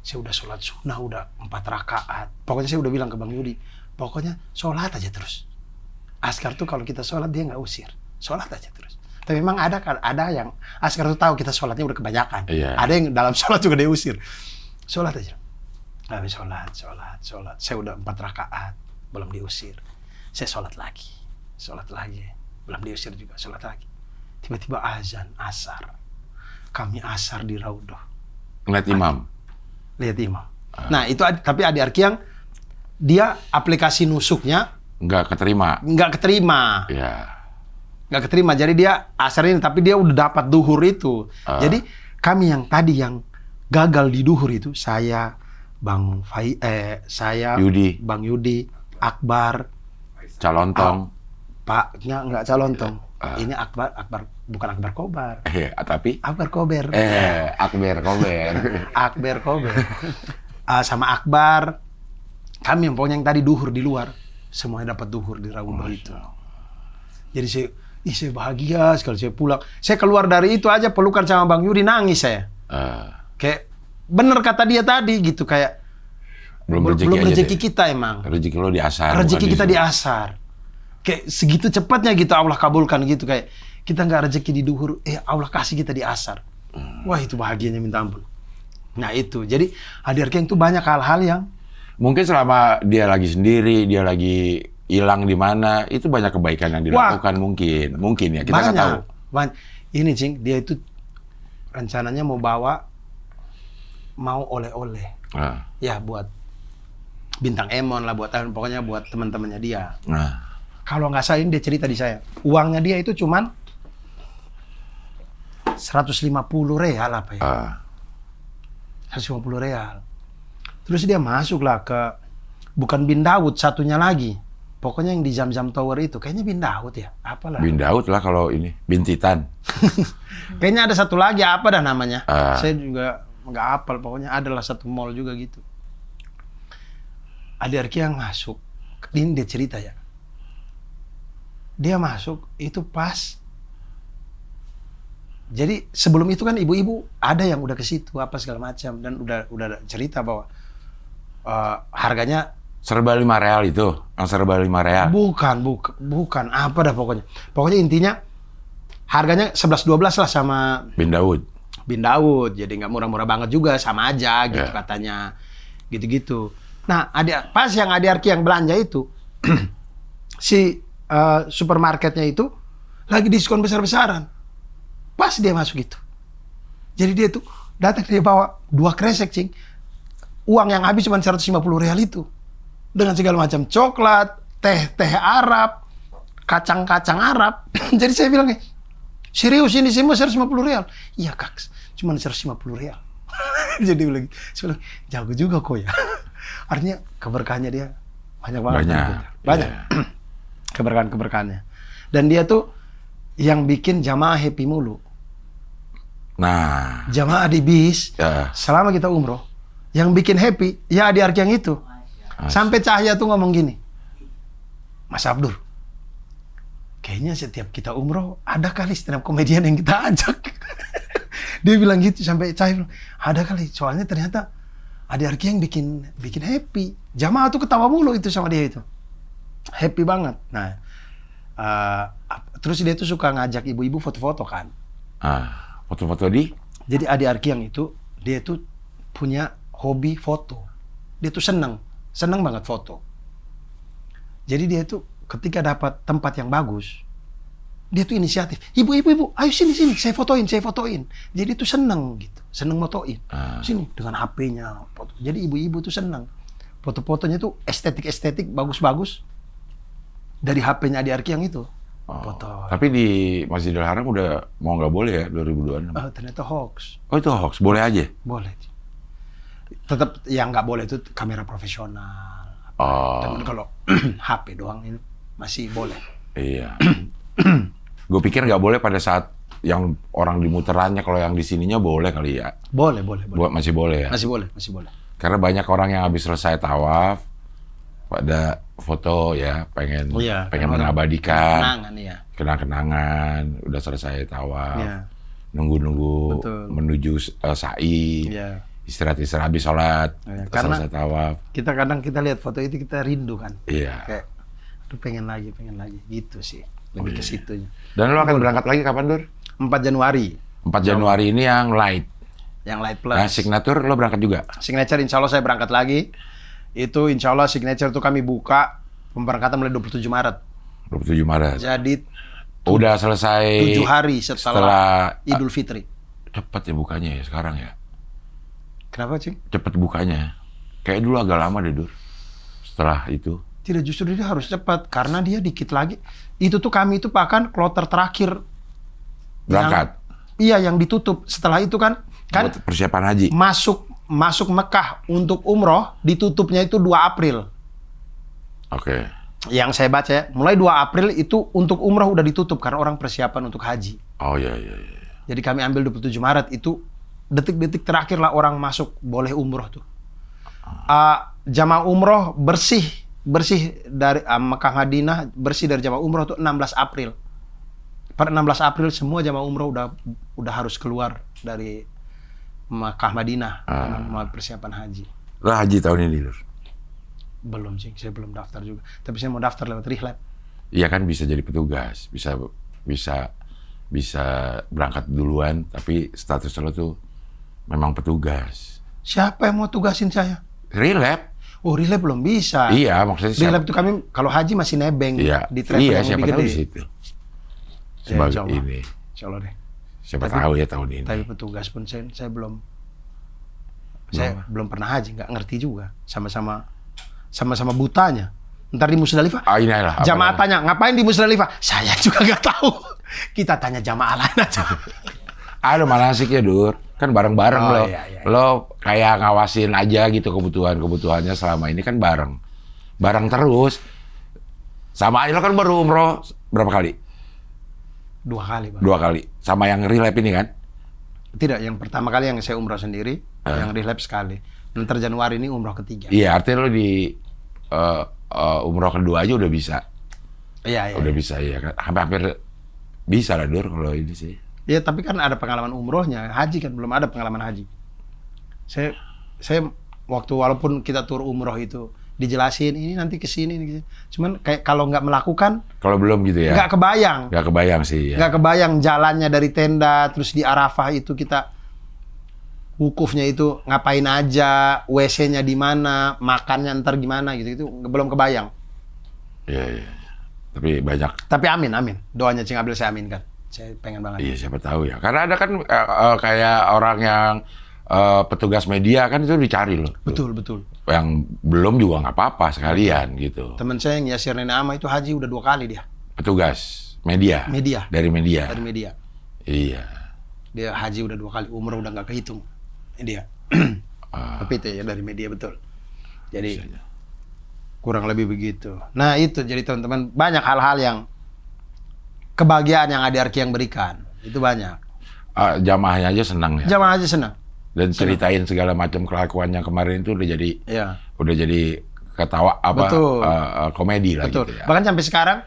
saya udah sholat sunnah udah 4 rakaat. Pokoknya saya udah bilang ke Bang Yudi, pokoknya sholat aja terus. Askar tuh kalau kita sholat dia nggak usir, sholat aja terus. Tapi memang ada yang Askar tuh tahu kita sholatnya udah kebanyakan. Iya. Ada yang dalam sholat juga dia usir. Sholat aja. Kami sholat. Saya udah 4 rakaat. Belum diusir. Saya sholat lagi. Belum diusir juga, sholat lagi. Tiba-tiba azan, asar. Kami asar di Raudoh. Ngeliat imam? Lihat imam. Nah itu, tapi Ade Arkiang, dia aplikasi nusuknya Nggak keterima. Iya. Nggak keterima, jadi dia asar ini, tapi dia udah dapat duhur itu. Jadi kami yang tadi yang gagal di duhur itu, saya, Bang Yudi. Bang Yudi, Akbar, Calontong. Paknya nggak Calontong. Ini Akbar bukan Akbar Kobar. Tapi Akbar Kober. Akbar Kober. Akbar Kober. Sama Akbar, kami yang pokoknya yang tadi duhur di luar, semuanya dapat duhur di Raudoh itu. Jadi saya bahagia sekali. Saya pulang, saya keluar dari itu aja pelukan sama Bang Yudi, nangis saya. Kayak bener kata dia tadi gitu, kayak belum rezeki kita emang. Rezeki lo di asar. Rezeki kita di asar. Kayak segitu cepatnya gitu Allah kabulkan gitu, kayak kita nggak rezeki di duhur, Allah kasih kita di asar. Wah itu bahagianya minta ampun. Nah itu, jadi Ade Arkiang itu banyak hal-hal yang mungkin selama dia lagi sendiri, dia lagi hilang di mana, itu banyak kebaikan yang dilakukan. Mungkin ya, kita nggak tahu. Ini Cing, dia itu rencananya mau oleh-oleh. Ya buat Bintang Emon lah, pokoknya buat teman-temannya dia. Kalau nggak salah ini dia cerita di saya, uangnya dia itu cuman 150 real apa ya? 150 real. Terus dia masuklah ke, bukan Bin Daud, satunya lagi. Pokoknya yang di Zam-Zam Tower itu, kayaknya Bin Daud ya? Apalah. Bin Daud lah kalau ini, Bin Titan. Kayaknya ada satu lagi, apa dah namanya? Saya juga nggak hafal, pokoknya adalah satu mall juga gitu. Ade Arkiang masuk, ini dia cerita ya. Dia masuk itu pas. Jadi sebelum itu kan ibu-ibu ada yang udah ke situ apa segala macam, dan udah cerita bahwa harganya Serba 5 real itu, yang serba 5 real. Bukan. Apa dah pokoknya. Pokoknya intinya harganya 11-12 lah sama Bin Daud. Jadi nggak murah-murah banget juga, sama aja gitu katanya. Gitu-gitu. Nah, pas yang Adi Arki yang belanja itu, si supermarketnya itu lagi diskon besar-besaran. Pas dia masuk itu. Jadi dia tuh datang, dia bawa 2 kresek, cing. Uang yang habis cuma 150 real itu. Dengan segala macam coklat, teh Arab, kacang-kacang Arab. Jadi saya bilang, serius ini semua 150 real? Iya kak, cuma 150 real. Jadi bilang, saya bilang, jago juga kok ya. Artinya keberkahannya dia banyak banget. Banyak. Yeah. Keberkahannya. Dan dia tuh yang bikin jamaah happy mulu. Nah, jamaah di bis, selama kita umroh, yang bikin happy, ya Adi Arki yang itu. Sampai Cahya tuh ngomong gini, Mas Abdur, kayaknya setiap kita umroh, ada kali stand up komedian yang kita ajak. Dia bilang gitu, sampai Cahya bilang, ada kali, soalnya ternyata Adi Arki yang bikin happy. Jamaah tuh ketawa mulu itu sama dia itu. Happy banget. Nah, terus dia tuh suka ngajak ibu-ibu foto-foto kan. Foto-foto di? Jadi Adi Arki yang itu, dia tuh punya hobi foto. Dia tuh seneng banget foto. Jadi dia tuh ketika dapat tempat yang bagus, dia tuh inisiatif. Ibu, ayo sini, saya fotoin. Jadi tuh seneng gitu, seneng motoin. Sini dengan HP-nya foto. Jadi ibu-ibu tuh seneng. Foto-fotonya tuh estetik, bagus-bagus. Dari HP-nya Adi Arki yang itu. Foto. Tapi di Masjidil Haram udah mau nggak boleh ya 2026? Ternyata hoax. Oh itu hoax, boleh aja? Boleh. Tetap yang nggak boleh itu kamera profesional. Dan kalau HP doang ini masih boleh. Iya. Gue pikir nggak boleh pada saat yang orang di muterannya, kalau yang di sininya boleh kali ya? Boleh. Masih boleh ya? Masih boleh. Karena banyak orang yang habis selesai tawaf, pada foto ya, pengen mengabadikan kenang-kenangan, udah selesai tawaf, nunggu menuju sa'i, istirahat habis sholat, selesai tawaf. Kita lihat foto itu kita rindu kan, kayak, aduh pengen lagi, gitu sih, lebih ke situnya. Dan lo akan berangkat lagi kapan, Dur? 4 Januari. 4 Januari ini yang light. Yang light plus. Nah, signature lo berangkat juga? Signature insya Allah saya berangkat lagi. Itu insya Allah signature itu kami buka pemberangkatan mulai 27 Maret. 27 Maret. Jadi udah selesai 7 hari setelah Idul Fitri. Cepat ya bukanya ya sekarang ya. Kenapa, Cing? Cepat bukanya. Kayak dulu agak lama deh, Dur. Setelah itu. Tidak, justru dia harus cepat karena dia dikit lagi. Itu tuh kami itu bahkan kloter terakhir berangkat. Yang ditutup. Setelah itu kan buat persiapan haji. Masuk Mekah untuk umroh ditutupnya itu 2 April. Oke. Yang saya baca ya, mulai 2 April itu untuk umroh udah ditutup karena orang persiapan untuk haji. Oh iya. Jadi kami ambil 27 Maret itu detik-detik terakhir lah orang masuk boleh umroh tuh. Jamaah umroh bersih dari Mekah Madinah, bersih dari jamaah umroh tuh 16 April. Per 16 April semua jamaah umroh udah harus keluar dari Mekah Madinah mau persiapan haji. Lo haji tahun ini, Lur? Belum sih, saya belum daftar juga. Tapi saya mau daftar lewat Rihlab. Iya kan, bisa jadi petugas, bisa berangkat duluan, tapi status lo tuh memang petugas. Siapa yang mau tugasin saya? Rihlab. Oh, Rihlab belum bisa. Iya, maksudnya Rihlab itu kami kalau haji masih nebeng di travel yang siapa lebih tahu gede. Di situ. Sebagai ini. Insya Allah deh. Siapa tahu ya tahun ini. Tapi petugas pun saya belum. Saya belum pernah haji, nggak ngerti juga. Sama-sama butanya. Ntar di Musdalifah. Jamaah tanya, ngapain di Musdalifah? Saya juga nggak tahu. Kita tanya jamaah lain aja. Ada manasiknya, Dur. Kan bareng-bareng lo. Iya. Lo kayak ngawasin aja gitu kebutuhannya selama ini kan bareng. Bareng terus. Sama aja lo kan baru umroh berapa kali? 2 kali, Bang. 2 kali. Sama yang Rihlab ini kan? Tidak, yang pertama kali yang saya umroh sendiri, yang Rihlab sekali. Nanti Januari ini umroh ketiga. Iya, artinya lo di umroh kedua aja udah bisa. Iya. Udah bisa ya kan. Hampir bisa lah, Dur, kalau ini sih. Iya, tapi kan ada pengalaman umrohnya. Haji kan belum ada pengalaman haji. Saya waktu walaupun kita tur umroh itu dijelasin ini nanti kesini ini. Cuman kayak kalau nggak melakukan, Kalau belum gitu ya. nggak kebayang. Nggak kebayang sih. Ya. Nggak kebayang jalannya dari tenda, terus di Arafah itu kita wukufnya itu ngapain aja, WC-nya di mana, makannya ntar gimana gitu itu belum kebayang. Iya. Tapi banyak. Tapi amin. Doanya Cing Abdul saya aminkan. Saya pengen banget. Iya, siapa tahu ya. Karena ada kan kayak orang yang petugas media kan itu dicari loh. Betul. Yang belum juga nggak apa-apa sekalian gitu. Temen saya yang Yasir Nenek Ama itu haji udah 2 kali dia. Petugas media. Dari media. Iya. Dia haji udah 2 kali, umroh udah nggak kehitung. Dia. Tapi itu ya dari media betul. Jadi kurang lebih begitu. Nah itu jadi teman-teman banyak hal-hal yang kebahagiaan yang Adi Arki yang berikan itu banyak. Jamaahnya aja senang ya. Jamaah aja senang. Dan ceritain segala macam kelakuannya kemarin itu udah jadi ketawa komedi lah betul. gitu ya. Bahkan sampai sekarang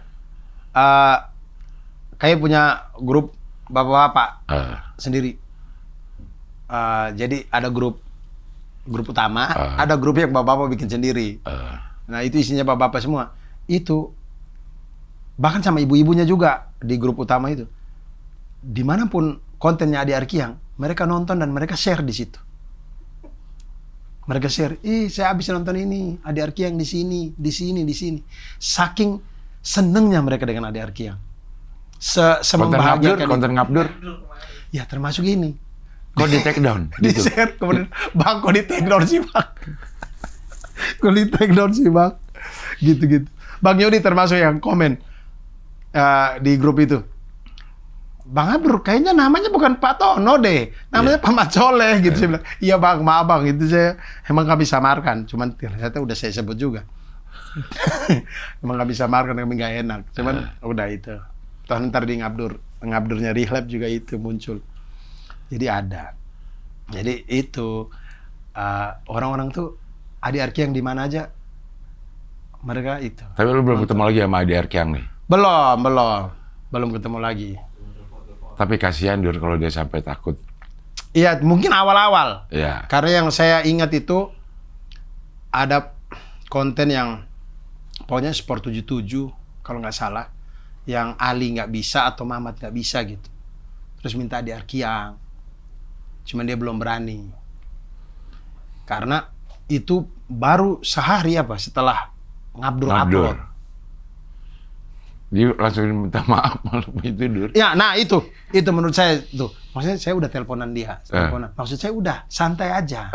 kayak punya grup bapak-bapak sendiri. Jadi ada grup utama, ada grup yang bapak-bapak bikin sendiri. Nah itu isinya bapak-bapak semua. Itu bahkan sama ibu-ibunya juga di grup utama itu. Dimanapun kontennya Adi Arkiang, mereka nonton dan mereka share di situ. Mereka share, saya habis nonton ini, Adi Arkiang di sini. Saking senengnya mereka dengan Adi Arkiang. Konten ngabdur. Ya termasuk ini. Kok di take down? Di share, kemudian Bang kok di take down sih Bang? Kok di take down sih Bang? Gitu. Bang Yodi termasuk yang komen di grup itu. Bang Abdur, kayaknya namanya bukan Pak Tono deh. Namanya Pak Mat Soleh gitu. Saya bilang, iya Bang, maaf Bang. Itu saya emang nggak bisa samarkan. Cuman ternyata udah saya sebut juga. Emang nggak bisa samarkan, kami nggak enak. Cuman udah itu. Toh ntar di ngabdurnya Rihlab juga itu muncul. Jadi ada. Jadi itu orang-orang tuh Adi Arkiang di mana aja mereka itu. Tapi lu belum ketemu lagi sama Adi Arkiang nih? Belum ketemu lagi. Tapi kasihan Dur kalau dia sampai takut. Iya, mungkin awal-awal. Iya. Karena yang saya ingat itu ada konten yang pokoknya Sport 77 kalau nggak salah, yang Ali nggak bisa atau Mamat nggak bisa gitu. Terus minta Adi Arkiang. Cuman dia belum berani. Karena itu baru sehari setelah ngabdur. Upload. Dia langsung minta maaf malam itu Dur. Ya, nah itu menurut saya tuh. Maksudnya saya udah teleponan dia, Maksud saya udah santai aja.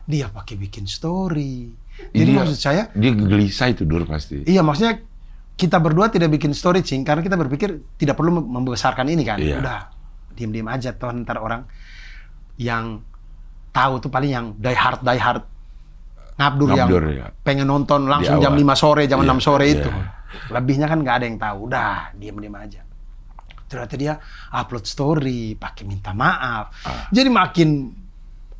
Dia pakai bikin story. Jadi maksud saya dia gelisah itu Dur pasti. Iya, maksudnya kita berdua tidak bikin story Cing, karena kita berpikir tidak perlu membesarkan ini kan. Iya. Udah diam-diam aja toh ntar orang yang tahu tuh paling yang die hard ngabdur yang ya. pengen nonton langsung jam 5 sore, jam 6 sore itu. Iya. Lebihnya kan nggak ada yang tahu. Udah, diam-diam aja. Ternyata dia upload story, pakai minta maaf. Jadi makin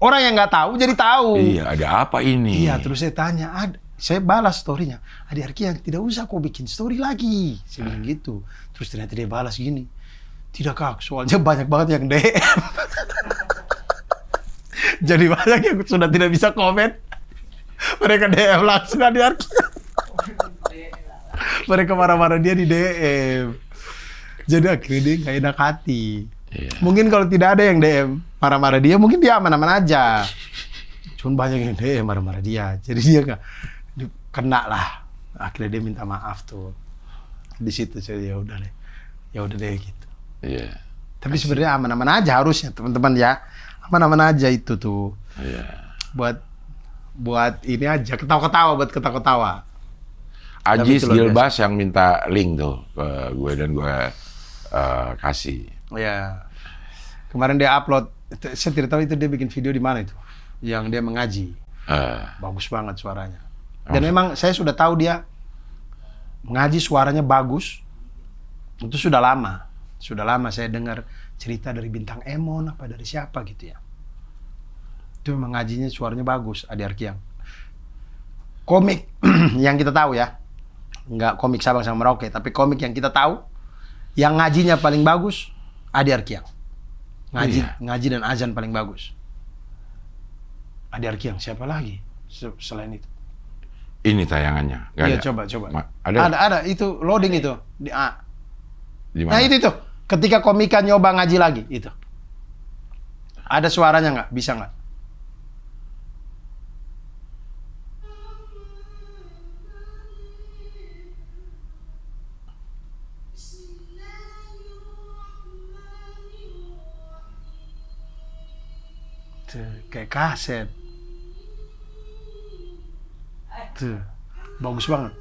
orang yang nggak tahu jadi tahu. Iya, ada apa ini? Iya, terus saya tanya, saya balas story-nya. Adi Arkiang, tidak usah kau bikin story lagi. Saya bilang gitu. Terus ternyata dia balas gini. Tidak Kak, soalnya banyak banget yang DM. Jadi banyak yang sudah tidak bisa komen. Mereka DM langsung Adi Arkiang. Mereka marah-marah dia di DM. Jadi akhirnya dia nggak enak hati. Iya. Mungkin kalau tidak ada yang DM marah-marah dia, mungkin dia aman-aman aja. Cuman banyak yang DM marah-marah dia. Jadi dia nggak kena lah. Akhirnya dia minta maaf tuh. Di situ saya ya udah deh gitu. Iya. Tapi sebenarnya aman-aman aja harusnya teman-teman ya. Aman-aman aja itu tuh. Iya. Buat ini aja ketawa-ketawa. Ajis Gilbas yang minta link tuh ke gue dan gue kasih. Ya. Kemarin dia upload, saya tidak tahu itu dia bikin video di mana itu. Yang dia mengaji. Bagus banget suaranya. Dan memang saya sudah tahu dia mengaji suaranya bagus. Itu sudah lama. Sudah lama saya dengar cerita dari Bintang Emon apa dari siapa gitu ya. Itu memang ngajinya suaranya bagus, Adi Arkiang. Komik yang kita tahu ya. Enggak komik Sabang sama Merauke, tapi komik yang kita tahu yang ngajinya paling bagus Adi Arkiang. Ngaji dan azan paling bagus. Adi Arkiang, siapa lagi selain itu? Ini tayangannya. Nggak Iya, ada. coba. Ada? Ada. Itu loading itu. Di Nah, mana? itu. Ketika komika nyoba ngaji lagi, itu. Ada suaranya nggak? Bisa nggak? Tuh, kayak kaset. Tuh, bagus banget.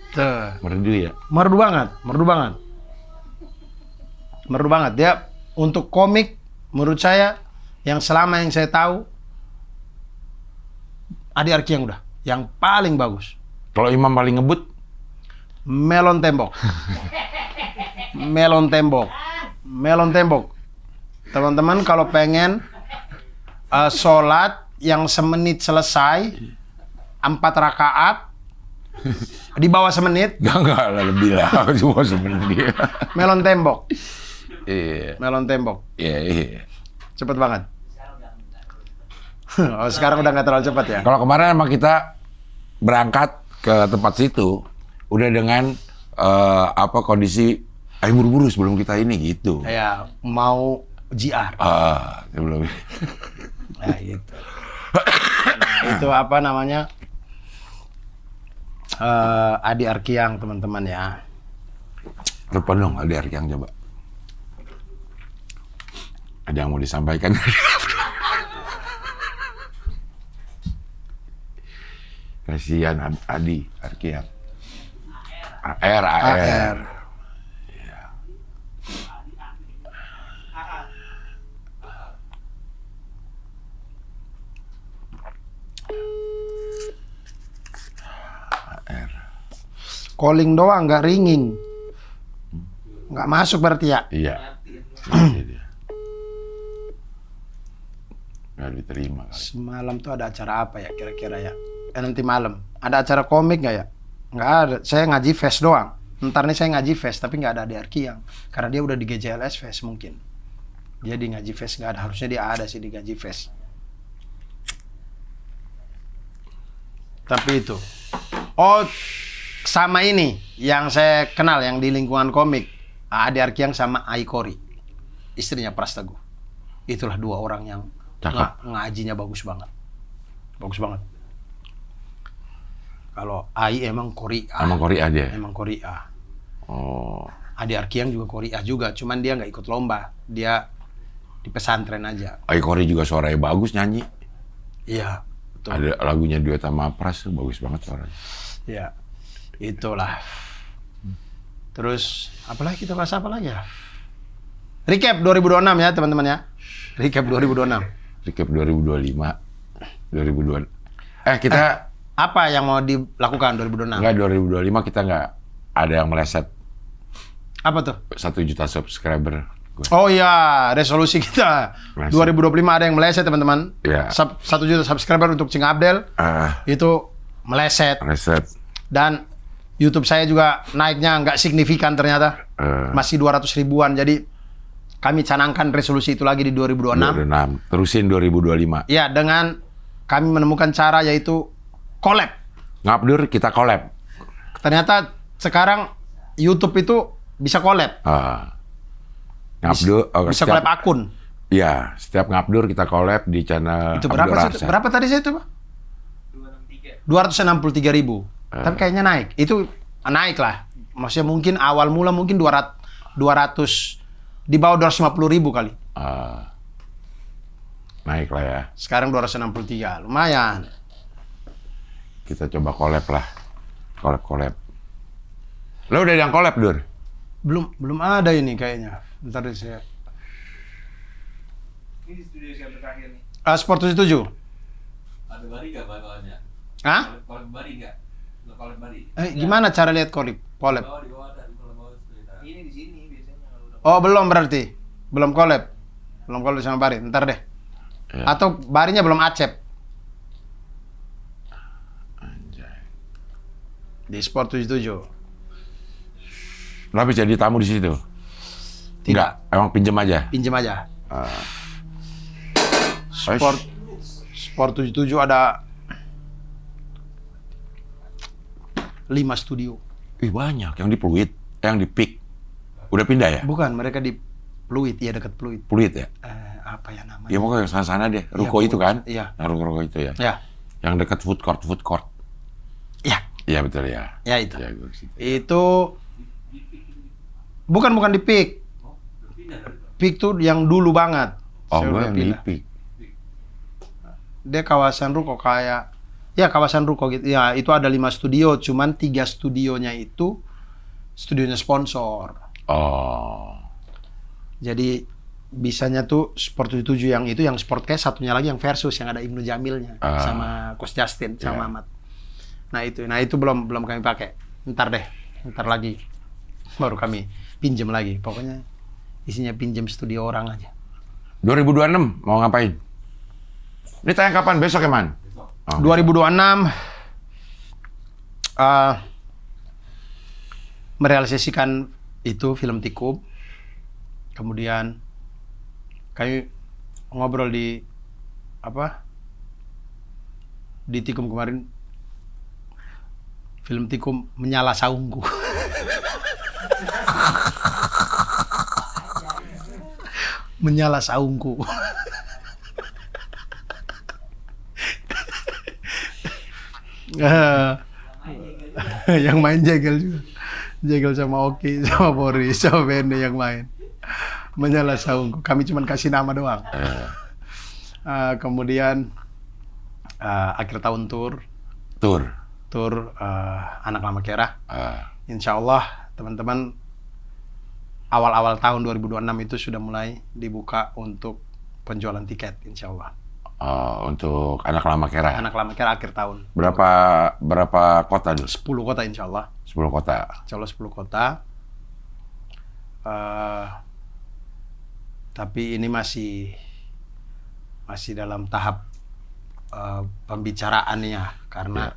Tuh. Merdu ya? Merdu banget. Merdu banget. Dia untuk komik, menurut saya, yang selama yang saya tahu, Adi Arki yang paling bagus. Kalau Imam paling ngebut? Melon Tembok. Melon Tembok. Teman-teman kalau pengen sholat yang semenit selesai, 4 rakaat, di bawah semenit, Enggak lah, lebih lah. Cuma sebenarnya. Melon Tembok. Iya. Melon Tembok. Iya. Cepet banget. Oh, sekarang udah nggak terlalu cepat ya? Kalau kemarin emang kita berangkat ke tempat situ, udah dengan kondisi ayo buru-buru sebelum kita ini gitu. Ya, mau JR. Sebelum. Nah, gitu. Nah, itu apa namanya? Adi Arkiang, teman-teman ya. Apa dong Adi Arkiang coba? Ada yang mau disampaikan? Kasihan Adi Arkiang. AR. Iya. AR. Calling doang, nggak ringing. Nggak masuk berarti ya? Iya. Nggak diterima kali. Semalam tuh ada acara apa ya kira-kira ya? Nanti malam. Ada acara komik nggak ya? Nggak ada. Saya ngaji fest doang. Ntar nih saya ngaji fest, tapi nggak ada Adi Arkiang. Karena dia udah di GJLS fest mungkin. Dia di ngaji fest nggak ada. Harusnya dia ada sih di ngaji fest. Tapi itu. Oh, sama ini yang saya kenal yang di lingkungan komik. Adi Arkiang sama Aikori. Istrinya Pras Teguh. Itulah 2 orang yang ngajinya bagus banget. Bagus banget. Kalau Ai emang Korea. Emang Korea dia? Emang Korea. Oh. Adi Arkiang juga Korea juga, cuman dia nggak ikut lomba. Dia di pesantren aja. Aikori juga suaranya bagus nyanyi. Iya, betul. Ada lagunya duet sama Pras tuh bagus banget suaranya. Iya, itulah. Terus, apalagi kita bahas apa lagi ya? Recap 2026 ya teman-teman ya. Recap 2026. Recap 2025. 2002. Kita... Apa yang mau dilakukan 2026? Enggak, 2025 kita nggak ada yang meleset. Apa tuh? 1 juta subscriber. Oh iya, resolusi kita. Meleset. 2025 ada yang meleset teman-teman. Iya. 1 juta subscriber untuk Cing Abdel. Itu meleset. Meleset. Dan YouTube saya juga naiknya nggak signifikan ternyata. Masih 200 ribuan. Jadi kami canangkan resolusi itu lagi di 2026. 2026. Terusin 2025. Ya, dengan kami menemukan cara yaitu collab. Ngabdur kita collab. Ternyata sekarang YouTube itu bisa collab. Ngabdur. Bisa collab akun. Iya, setiap ngabdur kita collab di channel. Itu berapa sih? Berapa tadi saya itu, Pak? 263 ribu. Tapi kayaknya naik. Itu naik lah. Maksudnya mungkin awal mula mungkin 200 di bawah 250 ribu kali. Naik lah ya. Sekarang 263, lumayan. Kita coba collab lah. Collab. Lo udah yang collab, Dur? Belum ada ini kayaknya. Ntar deh saya. Ini studio siapa terakhir nih? Sport 77. Ada Bari nggak bakalannya? Hah? Kalau Bari nggak? Belum. kolab body. Gimana cara lihat collab? Di bawah ada, di bawah cerita. Ini di sini biasanya kalau udah. Oh, belum berarti. Belum collab. Belum collab sama Bari. Ntar deh. Ya. Atau Barinya belum acep. Anjay. Di Sport 77. Tapi jadi tamu di situ? Tidak. Enggak, emang pinjem aja. Pinjem aja. Ah. Sport 77 ada 5 studio. Ih banyak, yang di Pluit, yang di Peak. Udah pindah ya? Bukan, mereka di Pluit, ya dekat Pluit. Pluit ya? Apa ya namanya? Ya pokoknya yang sana-sana deh, ruko Iya, itu kan? iya. Yang ruko itu ya? Ya, Yang dekat food court. ya, Iya betul ya. ya itu. Ya, gua ke situ. Itu bukan di Peak. Pindah dari itu. Peak tuh yang dulu banget. Oh, Saya gue udah yang di pindah. Peak. Dia kawasan ruko kayak, ya kawasan ruko gitu. Ya itu ada 5 studio, cuman 3 studionya itu studionya sponsor. Oh. Jadi bisanya tuh Sport 77 yang itu, yang Sportcast, satunya lagi yang Versus yang ada Ibnu Jamilnya sama Coach Justin sama Yeah. Ahmad. Nah itu belum kami pakai. Ntar lagi baru kami pinjem lagi. Pokoknya isinya pinjem studio orang aja. 2026 mau ngapain? Ini tayang kapan? Besok ya, Man? Oh, 2026 merealisasikan itu film Tikub. Kemudian kami ngobrol di Tikum kemarin, film Tikum Menyala Saungku. Menyala Saungku. Yang main Jegel juga. Jegel sama Oki, sama Boris, sama Bene yang main. Menyala Saungku. Kami cuma kasih nama doang. Kemudian akhir tahun tour Anak Lama Kera. Insya Allah teman-teman awal-awal tahun 2026 itu sudah mulai dibuka untuk penjualan tiket, insya Allah. Untuk Anak Lama Kera. Anak Lama Kera akhir tahun. Berapa kota dulu? 10 kota insya Allah. 10 kota. Insya Allah 10 kota. Tapi ini masih dalam tahap pembicaraan ya, karena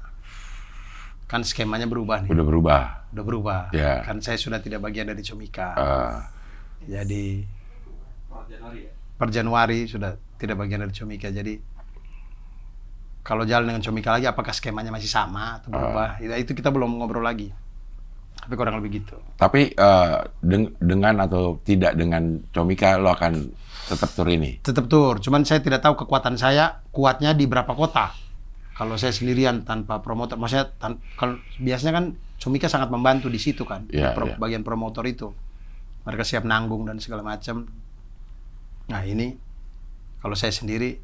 kan skemanya berubah nih. Udah berubah. Udah berubah. Ya. Kan saya sudah tidak bagian dari Comika. Jadi Januari ya? per Januari sudah tidak bagian dari Comika. Jadi kalau jalan dengan Comika lagi, apakah skemanya masih sama atau berubah? Itu kita belum ngobrol lagi. Tapi kurang lebih gitu. Tapi dengan atau tidak dengan Comika lo akan tetap tur ini? Tetap tur. Cuman saya tidak tahu kekuatan saya kuatnya di berapa kota. Kalau saya sendirian tanpa promotor, maksudnya kalau biasanya kan Comika sangat membantu di situ kan, Yeah, di yeah. bagian promotor itu. Mereka siap nanggung dan segala macam. Nah ini kalau saya sendiri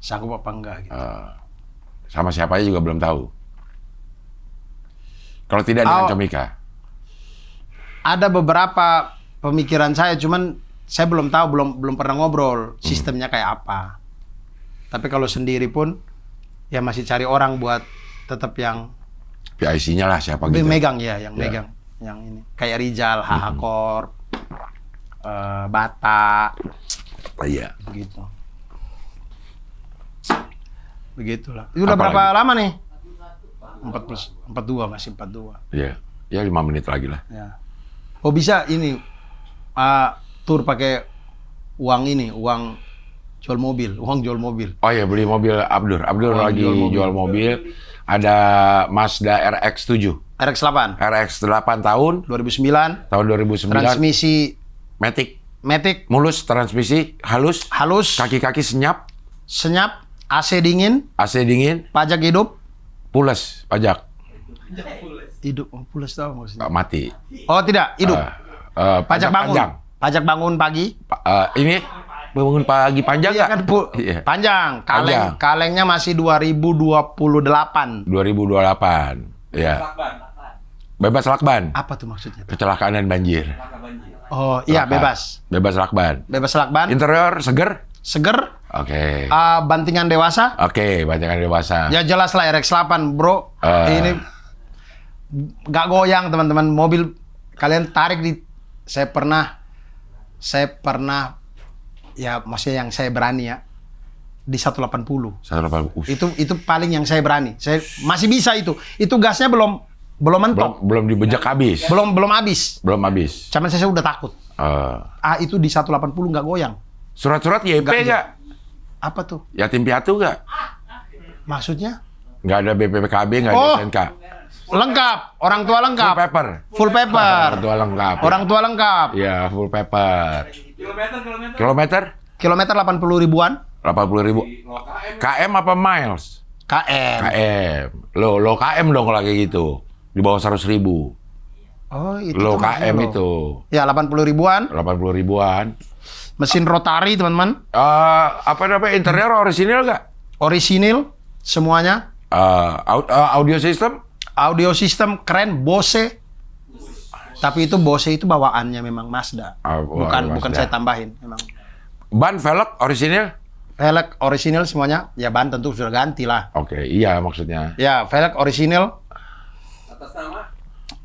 sanggup apa enggak gitu. Sama siapa aja juga belum tahu. Kalau tidak dengan Comika? Ada beberapa pemikiran saya, cuman saya belum tahu, belum pernah ngobrol sistemnya kayak apa. Tapi kalau sendiri pun ya masih cari orang buat tetap yang PIC-nya lah siapa gitu? megang ya, yang megang, yang ini kayak Rizal, HH Corp, Bata, Iya. begitu. Begitulah. Itu udah Apalagi? berapa lama nih? 42 masih 42. Iya. Ya 5 menit lagi lah. Ya. Oh bisa ini tur pakai uang ini, uang jual mobil. Oh iya, beli mobil Abdur. Abdur Oh, lagi jual mobil. Ada Mazda RX-7. RX-8 RX-8 tahun 2009, 2009. transmisi Matic. mulus, Transmisi halus. halus, Kaki-kaki senyap. AC dingin, AC dingin. pajak hidup, Pules. Pajak. pulas tahu maksudnya. Mati. Oh tidak, hidup. Pajak bangun. panjang. Pajak bangun pagi. Ini bangun pagi panjang Iya nggak? kan Iya. panjang. Panjang. Kalengnya masih 2028. 2028. Ya. Lakban. Bebas lakban. Apa tuh maksudnya? Kecelakaan dan banjir. Laka banjir. Oh iya, Lakban. bebas. Bebas lakban. Bebas lakban. Interior seger. Seger, Oke. Bantingan dewasa. Oke, banyakan dewasa. Ya jelas lah RX-8 bro. Ini nggak goyang teman-teman. Mobil kalian tarik di. Saya pernah. Ya maksudnya yang saya berani ya. Di 180. 180. Itu paling yang saya berani. Saya masih bisa itu. Itu gasnya belum mentok. Belum dibejek habis. Belum habis. Belum habis. Cuman saya udah takut. Itu di 180 nggak goyang. Surat-surat YP nggak? Apa tuh? Yatim piatu nggak? Maksudnya? Nggak ada BPKB, nggak ada SNK. Lengkap. Orang tua lengkap. Full paper. Full paper. Orang tua lengkap. Orang tua lengkap. Iya, full paper. Kilometer. Kilometer? Kilometer 80 ribuan. 80.000. KM apa miles? KM. KM. Lo KM dong kalau kayak gitu. Di bawah 100.000. Oh, itu Lo tuh KM lo. itu. Ya, 80 ribuan. 80 ribuan. Mesin rotari, teman-teman. Apa namanya? Interior orisinil nggak? Orisinil semuanya. Audio system? Audio system keren, Bose. Tapi itu Bose itu bawaannya memang Mazda. Bukan Mazda. saya tambahin memang. Ban velg orisinil? Velg orisinil semuanya. Ya ban tentu sudah ganti lah. Oke, iya maksudnya. Ya, velg orisinil. Atas nama?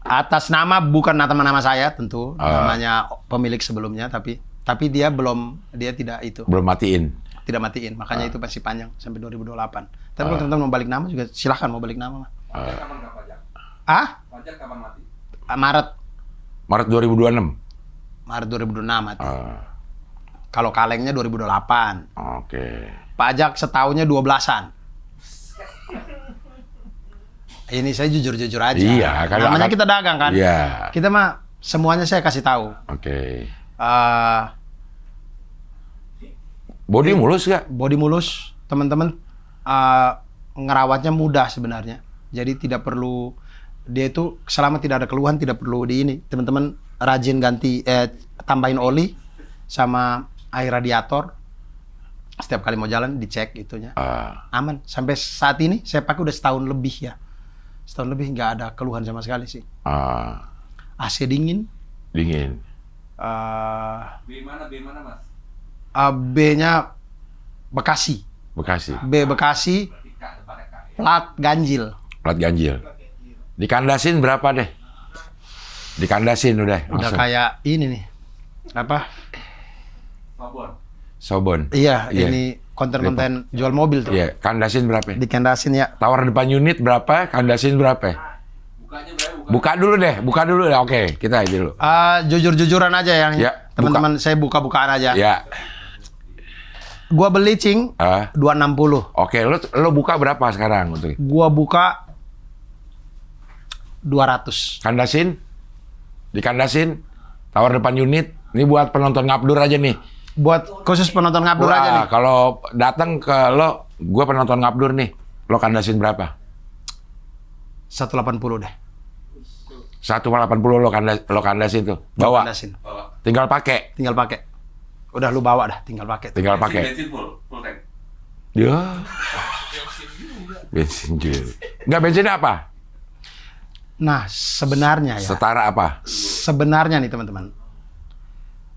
Atas nama bukan nama saya tentu, namanya pemilik sebelumnya, tapi dia tidak itu. Belum matiin. Tidak matiin, makanya itu pasti panjang sampai 2028. Tapi kalau teman-teman mau balik nama juga silahkan mau balik nama. Pajak kapan nggak pajak? Pajak kapan mati? Maret 2026. Maret 2026 mati. Kalau kalengnya 2028. Oke. Pajak setahunnya 12-an. Ini saya jujur-jujur aja. Iya, kan namanya kita dagang kan. Iya. Kita mah semuanya saya kasih tahu. Oke. Body Body mulus nggak? Body mulus, teman-teman. Ngerawatnya mudah sebenarnya. Jadi tidak perlu, dia itu selama tidak ada keluhan tidak perlu di ini. Teman-teman rajin ganti, tambahin oli sama air radiator. Setiap kali mau jalan dicek itunya. Aman. Sampai saat ini saya pakai udah setahun lebih ya. Setahun lebih nggak ada keluhan sama sekali sih. AC dingin. Dingin. B mana mas? B-nya Bekasi. Bekasi. B Bekasi. Plat ganjil. Plat ganjil. Dikandasin berapa deh? Dikandasin udah. Udah langsung. kayak ini nih. Apa? Sobon. Iya, ini konten-konten jual mobil tuh. Iya, kandasin berapa? Dikandasin ya. Tawar depan unit berapa? Kandasin berapa? Bukanya berapa? Buka dulu deh. Oke, kita aja dulu. Jujur-jujuran aja ya. Ya, Teman-teman saya buka-bukaan aja. Ya. Gua beli cing 260. Oke, lo buka berapa sekarang untuk? Gua buka 200. Kandasin? Dikandasin? Tawar depan unit? Ini buat penonton ngabdur aja nih. Buat khusus penonton ngabdur aja nih. Kalau datang ke lo, gue penonton ngabdur nih. Lo kandasin berapa? 180 deh. 180 lo kandasin tuh. Bawa. Kandasin. Tinggal pakai. Tinggal pakai. Udah lu bawa dah, tinggal pakai. Tinggal pakai. Bensin full tank. Ya. Bensin juga. Enggak, bensinnya apa? Nah, sebenarnya ya. Setara apa? Sebenarnya nih teman-teman.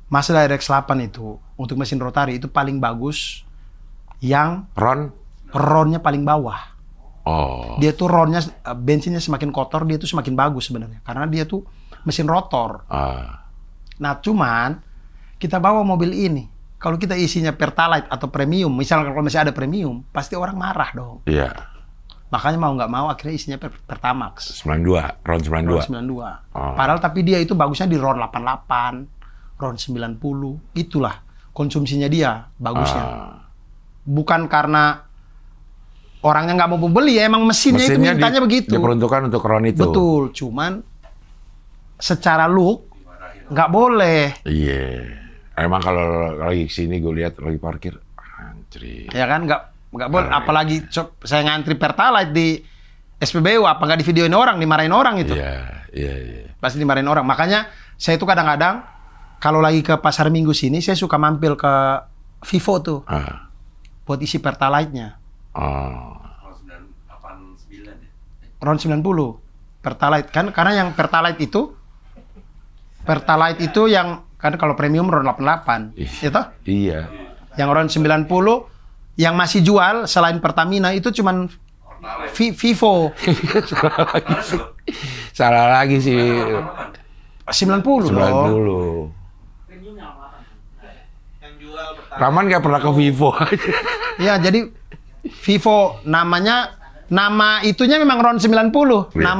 Mazda RX-8 itu untuk mesin rotari itu paling bagus yang ronnya paling bawah. Oh. Dia tuh ronnya, bensinnya semakin kotor, dia tuh semakin bagus sebenarnya. Karena dia tuh mesin rotor. Nah, cuman kita bawa mobil ini, kalau kita isinya Pertalite atau premium, misalnya kalau masih ada premium, pasti orang marah dong. Iya. Makanya mau nggak mau akhirnya isinya Pertamax. 92, RON 92. RON 92. Padahal tapi dia itu bagusnya di RON 88, RON 90. Itulah konsumsinya dia bagusnya. Bukan karena orangnya nggak mau beli, ya emang mesinnya itu mintanya begitu. Diperuntukkan untuk RON itu. Betul, cuman secara look nggak boleh. Iya. Emang kalau lagi kesini gue lihat lagi parkir, anjir. Ya kan, nggak boleh. Apalagi saya ngantri Pertalite di SPBU, apa nggak di videoin orang, dimarahin orang itu. Iya. Pasti dimarahin orang. Makanya saya tuh kadang-kadang kalau lagi ke pasar Minggu sini, saya suka mampir ke Vivo tuh, buat isi Pertalite-nya. RON 90 Pertalite kan, karena yang Pertalite itu yang kan kalau premium RON 88 itu. Iya. Yang RON 90 Yang masih jual selain Pertamina itu cuman Vivo Salah lagi sih. 90 loh. 90. Yang jual pertama. Raman nggak pernah ke Vivo. Ya, jadi Vivo nama itunya memang RON 90. Iya.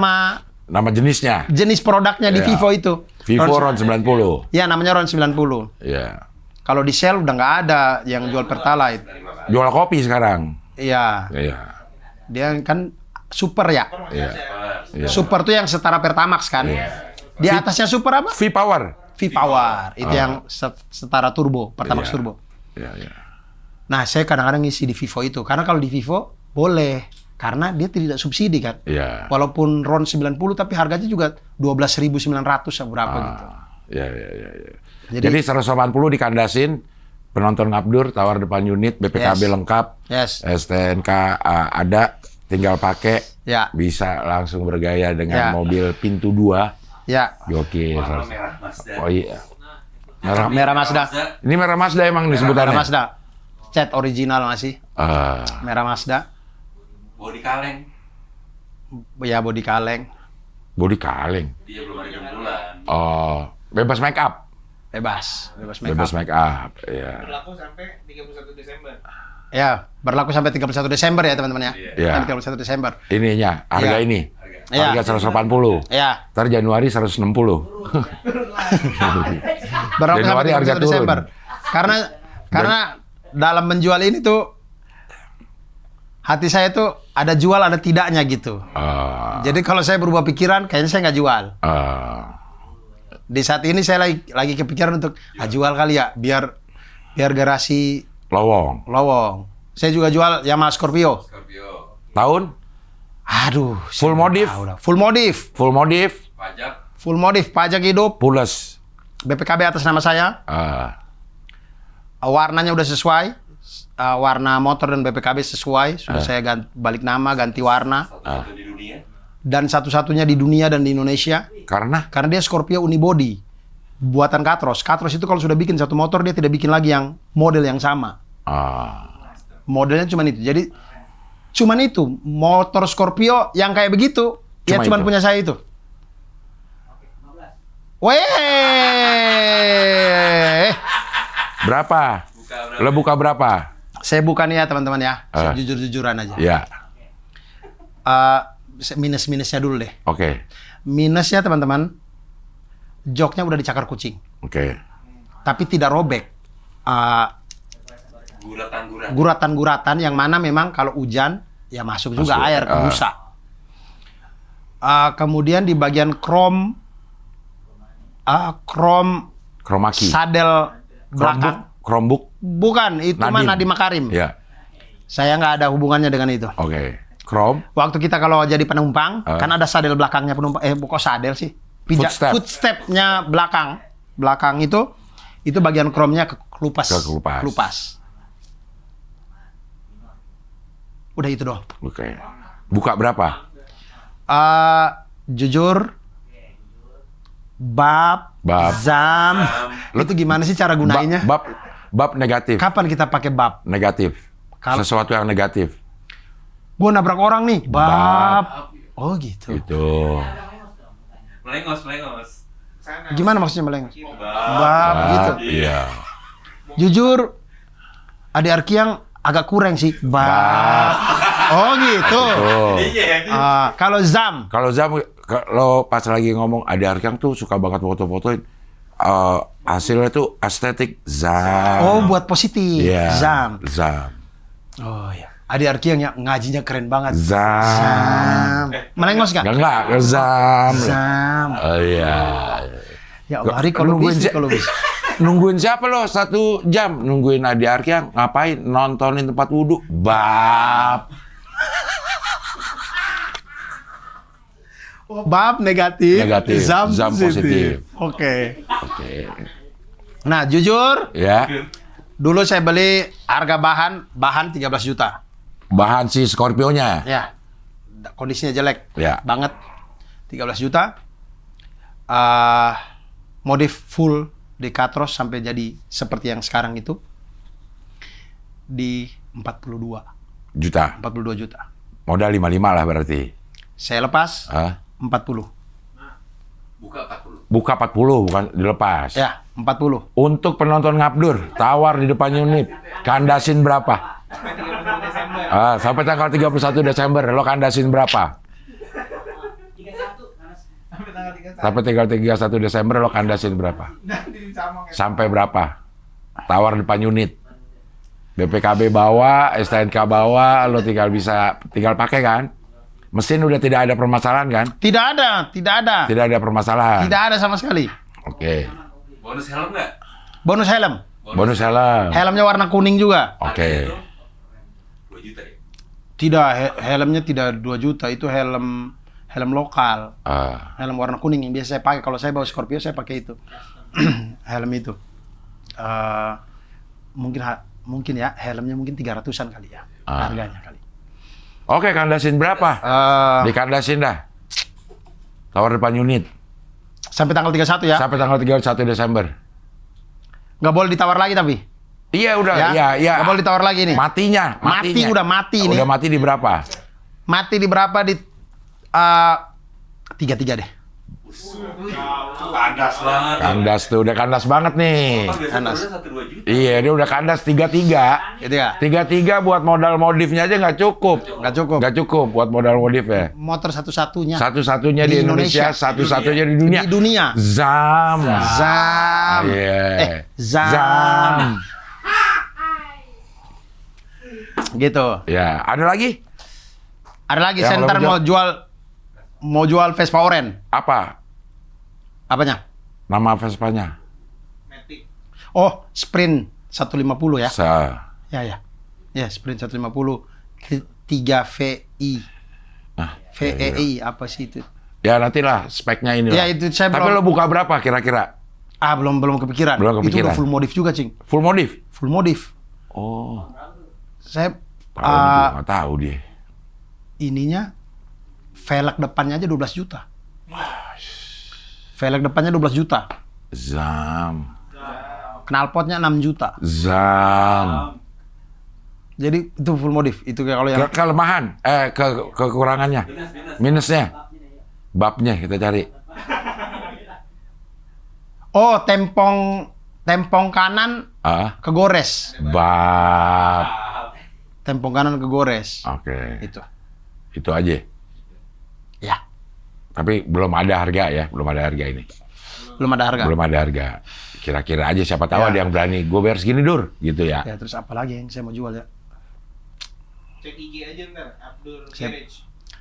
Nama jenisnya. Jenis produknya di Iya. Vivo itu. Vivo RON 90. Ya, namanya RON 90. Iya. Kalau di Shell udah nggak ada yang jual Pertalite. Jual kopi sekarang. Iya. Iya. Dia kan super ya. Iya. Iya. Super tuh yang setara Pertamax kan. Di atasnya super apa? V-Power. V-Power. Itu yang setara turbo, Pertamax Iya. turbo. Iya, iya. Nah, saya kadang-kadang ngisi di Vivo itu. Karena kalau di Vivo boleh. Karena dia tidak subsidi kan. Iya. Walaupun RON 90 tapi harganya juga 12.900 berapa gitu. Iya, iya, iya, iya. Jadi- Jadi 180 dikandasin, penonton Abdur, tawar depan unit, BPKB Yes. lengkap, Yes. STNK ada, tinggal pakai, Ya. bisa langsung bergaya Ya. dengan mobil pintu 2. Ya. Gokil. Warna merah Mazda. Oh iya. Merah. Merah Mazda. Ini merah Mazda emang Merah disebutannya. Mazda. Cat original masih. Ah, Merah Mazda. Bodi kaleng. Ya bodi kaleng. bodi kaleng. Dia belum ada jam bulan. Oh, bebas make up. Bebas make Bebas up. make up. Iya. Berlaku sampai 31 Desember. Ya, berlaku sampai 31 Desember ya teman-teman ya. Iya. Iya. Sampai 31 Desember. Ininya, harga Iya. ini. Iya. Harga 180. Ya, Ntar Januari 160. berlaku Januari sampai harga 31 Desember. turun. Karena dalam menjual ini tuh hati saya tuh ada jual ada tidaknya gitu. Ah, Jadi kalau saya berubah pikiran, kayaknya saya nggak jual. ah. Di saat ini saya lagi kepikiran untuk jual kali ya, biar garasi Lowong. lowong. Saya juga jual Yamaha Scorpio. Scorpio. Tahun? Aduh, Full modif? full modif, Full modif? Pajak. full modif, pajak hidup, Pules. BPKB atas nama saya, Ah, warnanya udah sesuai, warna motor dan BPKB sesuai, sudah saya balik nama, ganti warna, Satu-satu di dunia. dan satu-satunya di dunia dan di Indonesia, karena? karena dia Scorpio unibody, buatan Katros. Katros itu kalau sudah bikin satu motor dia tidak bikin lagi yang model yang sama. Ah, Modelnya cuma itu. Jadi cuman itu motor Scorpio yang kayak begitu ya Cuma cuman itu. punya saya itu. Weh. berapa? Buka berapa? Lo buka berapa? Saya bukan ya teman-teman ya. Saya Ah. jujur-jujuran aja. Ya, Minus-minusnya dulu deh. oke. Minusnya teman-teman, joknya udah dicakar kucing, Oke. tapi tidak robek. Guratan-guratan. Guratan-guratan yang mana memang kalau hujan ya masuk juga Masuk. air ke busa. Kemudian di bagian krom Kromaki. sadel belakang Chromebook? bukan itu mah Nadiem Makarim. Ya, Saya nggak ada hubungannya dengan itu. oke. Chrome? Waktu kita kalau jadi penumpang kan ada sadel belakangnya penumpang. Kok sadel sih? Footstep. Footstepnya belakang itu bagian kromnya kelupas. Kelupas. Udah itu doang. Oke. Buka berapa? Jujur, bab, zam, itu gimana sih cara gunainnya? Bab negatif. Kapan kita pakai bab? Negatif. Kalau- Sesuatu yang negatif. Gua nabrak orang nih, bab. Oh gitu. Itu. Melengos. Sana. Gimana maksudnya melengos? Bab. Bab gitu. Iya. Jujur, adik Arkiang agak kurang sih. Bab. Oh gitu. Oh. Kalau zam, Kalau lo pas lagi ngomong ada Arkiang tuh suka banget foto-fotoin. Hasilnya tuh estetik zam. buat positif. Iya. Zam. Zam. Oh ya. Adik Arkiang yang ngajinya keren banget. Zam. Melengos nggak? Enggak, zam. Zam. Oh iya. Ya Allah, kalau Nungguin bisa, si- kalau bisa. Nungguin siapa lo 1 jam? Nungguin Adi Arkiang ngapain? Nontonin tempat wudhu. Bab. Bab negatif, Negatif, zam positif. Oke. Oke. Nah, jujur, Ya. dulu saya beli harga bahan 13 juta. Bahan si Scorpio-nya. Ya. Kondisinya jelek. Ya. Banget. 13 juta. Modif full di Katros sampai jadi seperti yang sekarang itu. Di 42 Juta. juta. Modal 55 lah berarti. Saya lepas Hah? 40. Buka 40. Buka 40, bukan dilepas. Ya, 40. Untuk penonton Ngabdur, tawar di depan unit. Kandasin berapa? Sampai 31 Desember. Sampai tanggal 31 Desember, lo kandasin berapa? Sampai tanggal 31. Sampai tanggal 31 Desember, lo kandasin berapa? Nanti sama kayak Sampai berapa? Tawar depan unit. BPKB bawa, STNK bawa, lo tinggal pakai kan? Mesin udah tidak ada permasalahan kan? Tidak ada. Tidak ada permasalahan. Tidak ada sama sekali. Oke. Bonus helm nggak? Bonus helm. Bonus helm. Helmnya warna kuning juga. Oke. 2 juta ya? Tidak, helmnya tidak 2 juta. Itu helm lokal. Helm warna kuning yang biasa saya pakai. Kalau saya bawa Scorpio, saya pakai itu. Helm itu. Mungkin ya, helmnya mungkin 300-an kali ya. Harganya kali. Oke, kandasin berapa? Dikandasin dah. Tawar depan unit. Sampai tanggal 31 ya. Sampai tanggal 31 Desember. Nggak boleh ditawar lagi tapi. Iya udah, Ya? iya. Nggak boleh ditawar lagi nih. Matinya. Udah mati ini. Udah mati di berapa? Mati di berapa? Di 33 deh. Kandas banget. Kandas tuh, udah kandas banget nih. Kan biasanya Kandas. turunnya 1-2 juta. Iya, dia udah kandas 33. Gitu ya. 33 buat modal modifnya aja nggak cukup. Nggak cukup. Nggak cukup buat modal modifnya. Motor satu-satunya. Satu-satunya di Indonesia, satu-satunya di dunia. Di dunia. Zam. Zam. Iya. Zam. Gitu. Ya, ada lagi? Ada lagi, Yang saya ntar belum mau jual Vespa Oren. Apa? Apanya? Nama Vespanya? Matic. Oh, Sprint 150 ya. Ya. Ya, Sprint 150 3 VI. VEI apa sih itu? Ya nantilah speknya ini. Ya, itu saya Tapi belum- lo buka berapa kira-kira? Belum kepikiran. Belum Itu kepikiran. udah full modif juga, Cing. Full modif? Full modif. Oh. Saya Tahu juga nggak tahu dia. ininya velg depannya aja 12 juta. Velg depannya 12 juta. Zam. Knalpotnya 6 juta. Zam. Jadi itu full modif. Itu kayak kalau yang Kelemahan, kekurangannya, minusnya, babnya kita cari. Oh, tempong kanan kegores. Bab. Tempong kanan kegores. Oke. Itu. Aja. Ya, Tapi belum ada harga ya, belum ada harga ini. belum ada harga. Belum ada harga. Kira-kira aja siapa tahu Ya. ada yang berani. Gue bayar segini dur, gitu ya. Ya, terus apa lagi yang saya mau jual ya? Cek IG aja ntar, Abdur Siap. Garage.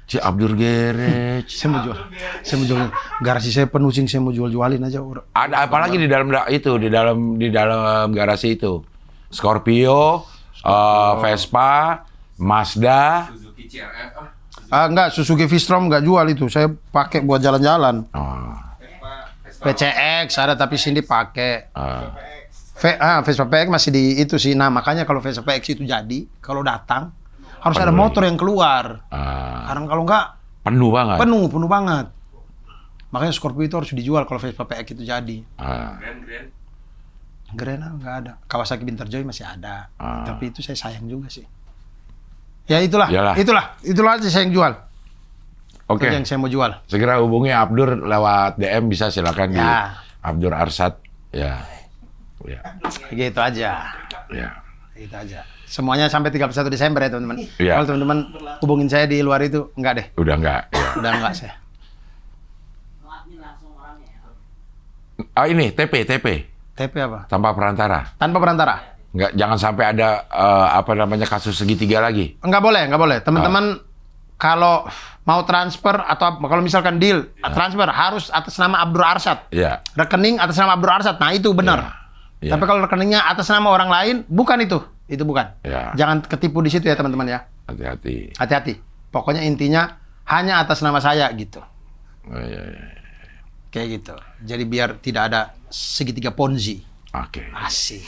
Si Abdur Garage. Saya mau jual. Saya mau jual. Garasi saya penuh, Cing. Saya mau jualin aja. Ada apa lagi di dalam itu, di dalam garasi itu? Scorpio, Vespa, Mazda. Suzuki CRF. Enggak, Suzuki V-Strom enggak jual itu. Saya pakai buat jalan-jalan. Oh, PCX ada tapi sini pakai. ah. Vespa PX masih di itu sih. Nah, makanya kalau Vespa PX itu jadi, kalau datang harus Penuh ada lagi. motor yang keluar. Ah. Karena kalau enggak Penuh banget. penuh banget. Makanya Scorpio itu harus dijual kalau Vespa PX itu jadi. Ah. Grand. Grena nggak ada. Kawasaki Binter Joy masih ada. Ah. Tapi itu saya sayang juga sih. Ya itulah. Iyalah. Itulah aja saya yang jual. Oke. Itu yang saya mau jual. Segera hubungi Abdur lewat DM bisa silakan di Ya. Abdur Arsad. Ya. Gitu aja. Ya. Gitu aja. Semuanya sampai 31 Desember ya teman-teman. Iya. Kalau teman-teman hubungin saya di luar itu, enggak deh. Udah enggak. Ya. Udah enggak saya. Ini TP TP apa? tanpa perantara. Tanpa perantara. Enggak, jangan sampai ada kasus segitiga lagi. Enggak boleh. Teman-teman kalau mau transfer atau kalau misalkan deal transfer harus atas nama Abdur Arsad. Ya. Rekening atas nama Abdur Arsad. Nah, itu benar. Ya. Tapi kalau rekeningnya atas nama orang lain, bukan itu. Itu bukan. Ya. Jangan ketipu di situ ya, teman-teman ya. Hati-hati. Hati-hati. Pokoknya intinya hanya atas nama saya gitu. Oh, iya. Kayak gitu. Jadi biar tidak ada segitiga Ponzi. Oke. Asik.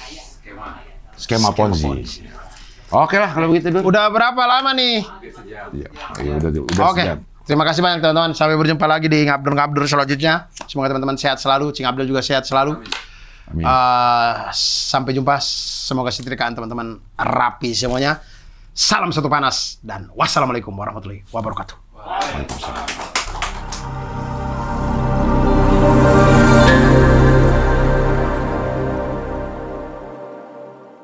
Skema Ponzi. Oke lah kalau begitu dulu. Udah berapa lama nih? Ya, udah Oke. sejam. Terima kasih banyak teman-teman. Sampai berjumpa lagi di Ngabdur selanjutnya. Semoga teman-teman sehat selalu. Cing Abdul juga sehat selalu. Amin. Sampai jumpa. Semoga setrika teman-teman rapi semuanya. Salam satu panas dan wassalamualaikum warahmatullahi wabarakatuh. Waalaikumsalam.